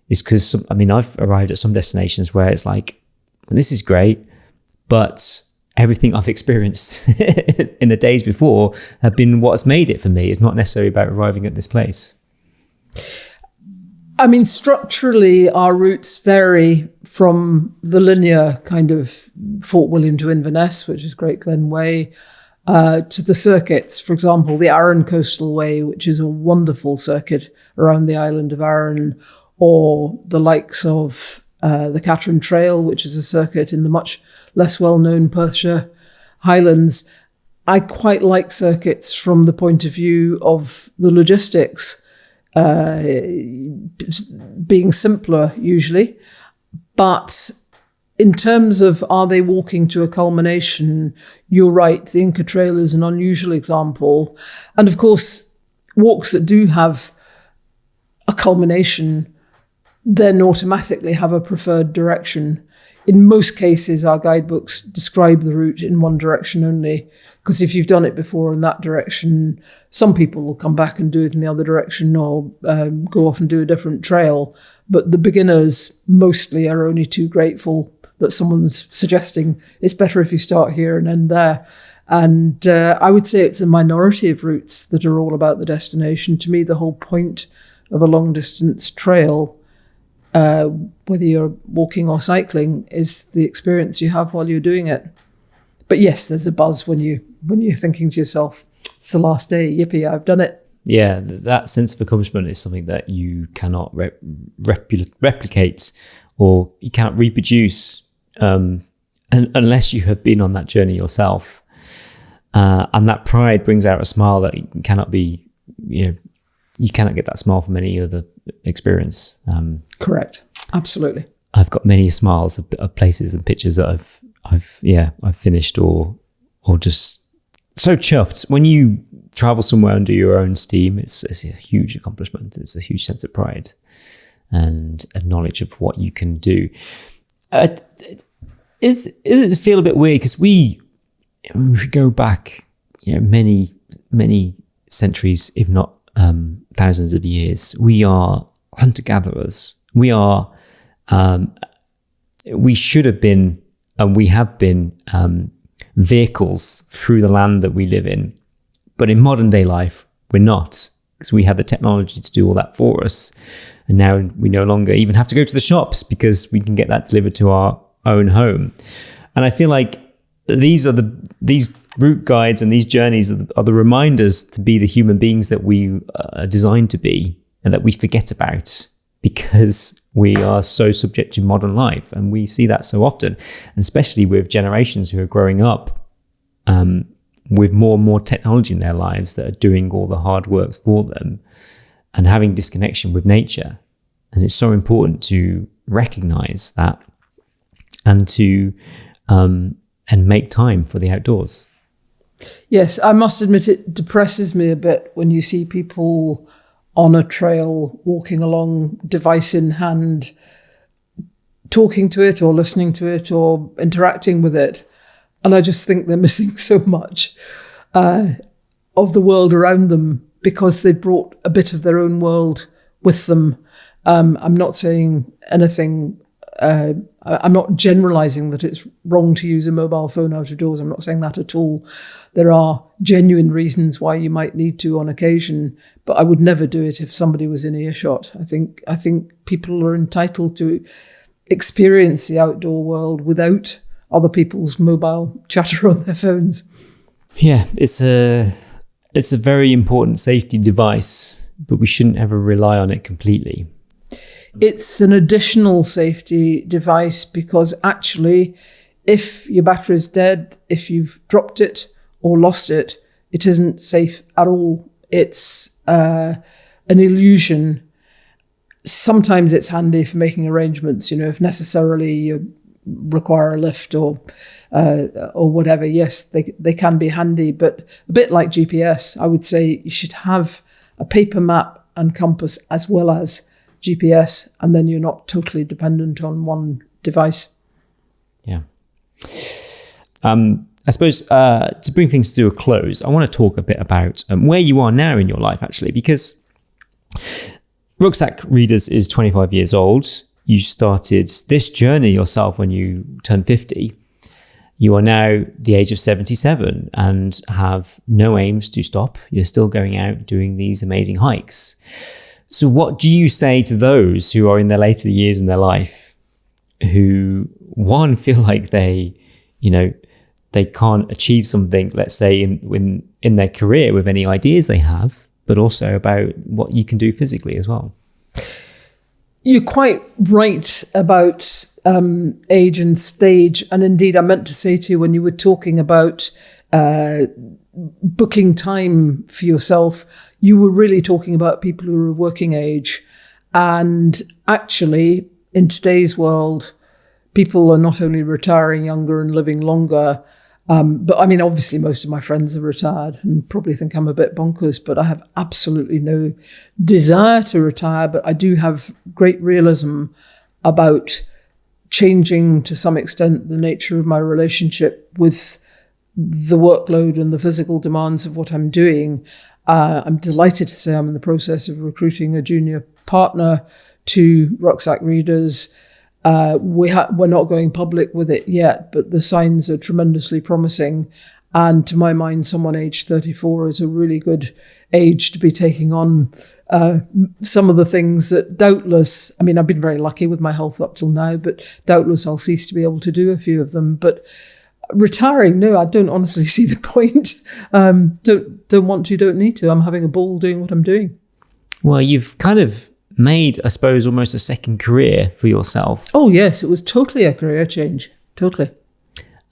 Is because, I've arrived at some destinations where it's like, this is great, but everything I've experienced in the days before have been what's made it for me. It's not necessarily about arriving at this place. I mean, structurally, our routes vary from the linear kind of Fort William to Inverness, which is Great Glen Way, to the circuits. For example, the Arran Coastal Way, which is a wonderful circuit around the island of Arran, or the likes of the Catherine Trail, which is a circuit in the much less well-known Perthshire Highlands. I quite like circuits from the point of view of the logistics, being simpler usually. But in terms of are they walking to a culmination, you're right, the Inca Trail is an unusual example. And of course, walks that do have a culmination then automatically have a preferred direction. In most cases, our guidebooks describe the route in one direction only, because if you've done it before in that direction, some people will come back and do it in the other direction, or go off and do a different trail. But the beginners mostly are only too grateful that someone's suggesting it's better if you start here and end there. And I would say it's a minority of routes that are all about the destination. To me, the whole point of a long distance trail, whether you're walking or cycling, is the experience you have while you're doing it. But yes, there's a buzz when you're thinking to yourself, it's the last day, yippee, I've done it. Yeah, that sense of accomplishment is something that you cannot replicate, or you cannot reproduce unless you have been on that journey yourself. And that pride brings out a smile that cannot be, you cannot get that smile from any other experience. Correct. Absolutely. I've got many smiles of places and pictures that I've finished or just so chuffed. When you travel somewhere under your own steam, it's a huge accomplishment. It's a huge sense of pride and a knowledge of what you can do. Does it feel a bit weird? Because we go back, many many centuries, if not thousands of years, we are hunter-gatherers. We should have been, and we have been, vehicles through the land that we live in. But in modern day life, we're not, because we have the technology to do all that for us. And now we no longer even have to go to the shops because we can get that delivered to our own home. And I feel like these route guides and these journeys are the reminders to be the human beings that we are designed to be, and that we forget about because we are so subject to modern life. And we see that so often, and especially with generations who are growing up with more and more technology in their lives that are doing all the hard works for them and having disconnection with nature. And it's so important to recognize that and to and make time for the outdoors. Yes, I must admit it depresses me a bit when you see people on a trail walking along, device in hand, talking to it or listening to it or interacting with it. And I just think they're missing so much of the world around them because they brought a bit of their own world with them. I'm not saying anything, I'm not generalizing that it's wrong to use a mobile phone out of doors. I'm not saying that at all. There are genuine reasons why you might need to on occasion, but I would never do it if somebody was in earshot. I think people are entitled to experience the outdoor world without other people's mobile chatter on their phones. Yeah, it's a very important safety device, but we shouldn't ever rely on it completely. It's an additional safety device because actually, if your battery's dead, if you've dropped it or lost it, it isn't safe at all. It's an illusion. Sometimes it's handy for making arrangements, if necessarily you require a lift or whatever. Yes, they can be handy, but a bit like GPS, I would say you should have a paper map and compass as well as GPS, and then you're not totally dependent on one device. Yeah. I suppose to bring things to a close, I want to talk a bit about where you are now in your life, actually, because Rucksack Readers is 25 years old. You started this journey yourself when you turned 50. You are now the age of 77 and have no aims to stop. You're still going out doing these amazing hikes. So what do you say to those who are in their later years in their life who, one, feel like they can't achieve something, let's say in their career with any ideas they have, but also about what you can do physically as well? You're quite right about age and stage. And indeed, I meant to say to you when you were talking about booking time for yourself, you were really talking about people who are working age. And actually, in today's world, people are not only retiring younger and living longer, but I mean, obviously, most of my friends are retired and probably think I'm a bit bonkers, but I have absolutely no desire to retire. But I do have great realism about changing to some extent the nature of my relationship with the workload and the physical demands of what I'm doing. I'm delighted to say I'm in the process of recruiting a junior partner to Rucksack Readers. We're not going public with it yet, but the signs are tremendously promising. And to my mind, someone aged 34 is a really good age to be taking on some of the things that doubtless, I mean, I've been very lucky with my health up till now, but doubtless I'll cease to be able to do a few of them. But retiring, no, I don't honestly see the point. Don't want to, don't need to. I'm having a ball doing what I'm doing. Well, you've kind of made, I suppose, almost a second career for yourself. Oh, yes, it was totally a career change. Totally.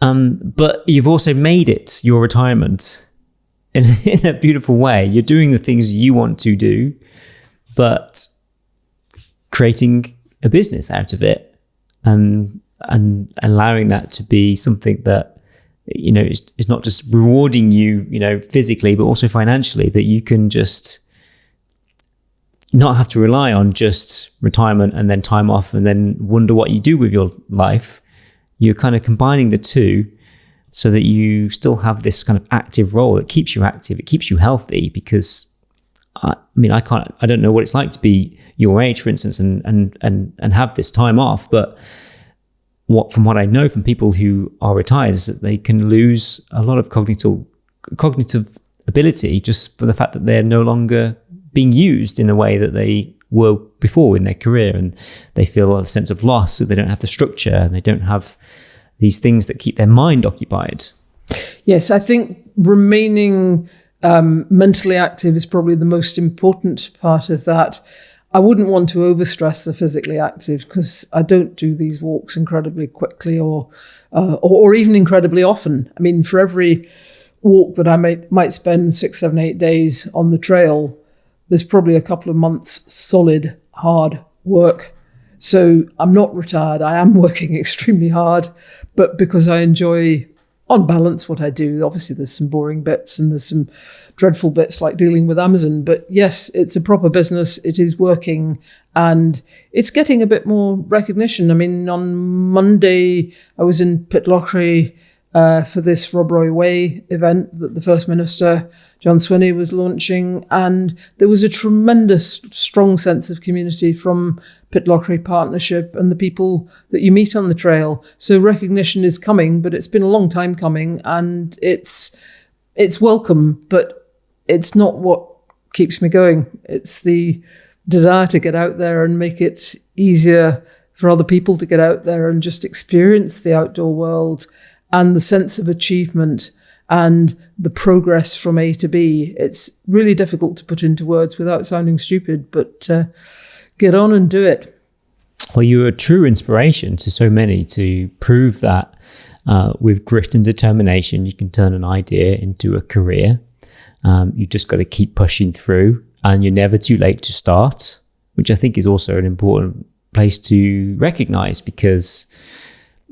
But you've also made it your retirement in a beautiful way. You're doing the things you want to do, but creating a business out of it and allowing that to be something that, is not just rewarding you, physically, but also financially, that you can just not have to rely on just retirement and then time off and then wonder what you do with your life. You're kind of combining the two so that you still have this kind of active role. It keeps you active, it keeps you healthy, because I don't know what it's like to be your age, for instance, and have this time off. But from what I know from people who are retired is that they can lose a lot of cognitive ability just for the fact that they're no longer being used in a way that they were before in their career, and they feel a sense of loss. So they don't have the structure, and they don't have these things that keep their mind occupied. Yes, I think remaining mentally active is probably the most important part of that. I wouldn't want to overstress the physically active, because I don't do these walks incredibly quickly or even incredibly often. I mean, for every walk that I might spend 6, 7, 8 days on the trail, there's probably a couple of months solid, hard work. So I'm not retired. I am working extremely hard, but because I enjoy, on balance, what I do. Obviously, there's some boring bits and there's some dreadful bits like dealing with Amazon. But yes, it's a proper business. It is working, and it's getting a bit more recognition. I mean, on Monday, I was in Pitlochry for this Rob Roy Way event that the First Minister, John Swinney, was launching. And there was a tremendous, strong sense of community from Pitlochry Partnership and the people that you meet on the trail. So recognition is coming, but it's been a long time coming, and it's welcome, but it's not what keeps me going. It's the desire to get out there and make it easier for other people to get out there and just experience the outdoor world, and the sense of achievement and the progress from A to B. It's really difficult to put into words without sounding stupid, but get on and do it. Well, you're a true inspiration to so many to prove that with grit and determination, you can turn an idea into a career. You've just got to keep pushing through, and you're never too late to start, which I think is also an important place to recognize, because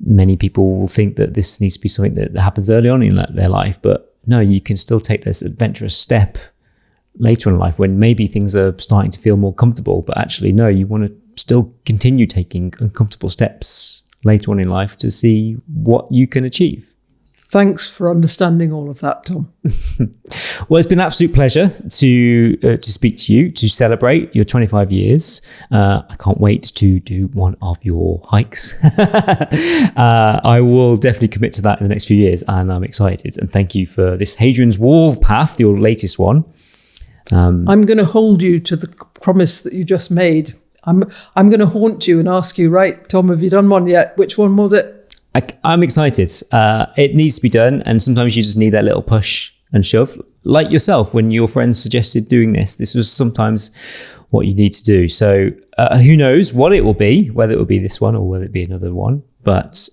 many people will think that this needs to be something that happens early on in their life. But no, you can still take this adventurous step later in life when maybe things are starting to feel more comfortable. But actually, no, you want to still continue taking uncomfortable steps later on in life to see what you can achieve. Thanks for understanding all of that, Tom. Well, it's been an absolute pleasure to speak to you, to celebrate your 25 years. I can't wait to do one of your hikes. I will definitely commit to that in the next few years, and I'm excited. And thank you for this Hadrian's Wall path, your latest one. I'm going to hold you to the promise that you just made. I'm going to haunt you and ask you, right, Tom, have you done one yet? Which one was it? I'm excited. It needs to be done, and sometimes you just need that little push and shove. Like yourself, when your friends suggested doing this was sometimes what you need to do. So who knows what it will be, whether it will be this one or whether it be another one. But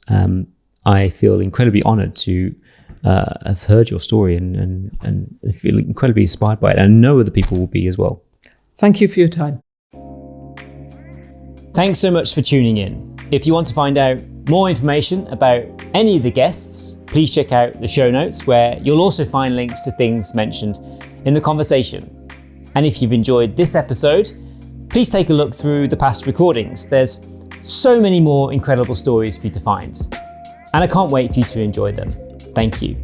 I feel incredibly honoured to have heard your story and feel incredibly inspired by it. And I know other people will be as well. Thank you for your time. Thanks so much for tuning in. If you want to find out more information about any of the guests, please check out the show notes, where you'll also find links to things mentioned in the conversation. And if you've enjoyed this episode, please take a look through the past recordings. There's so many more incredible stories for you to find, and I can't wait for you to enjoy them. Thank you.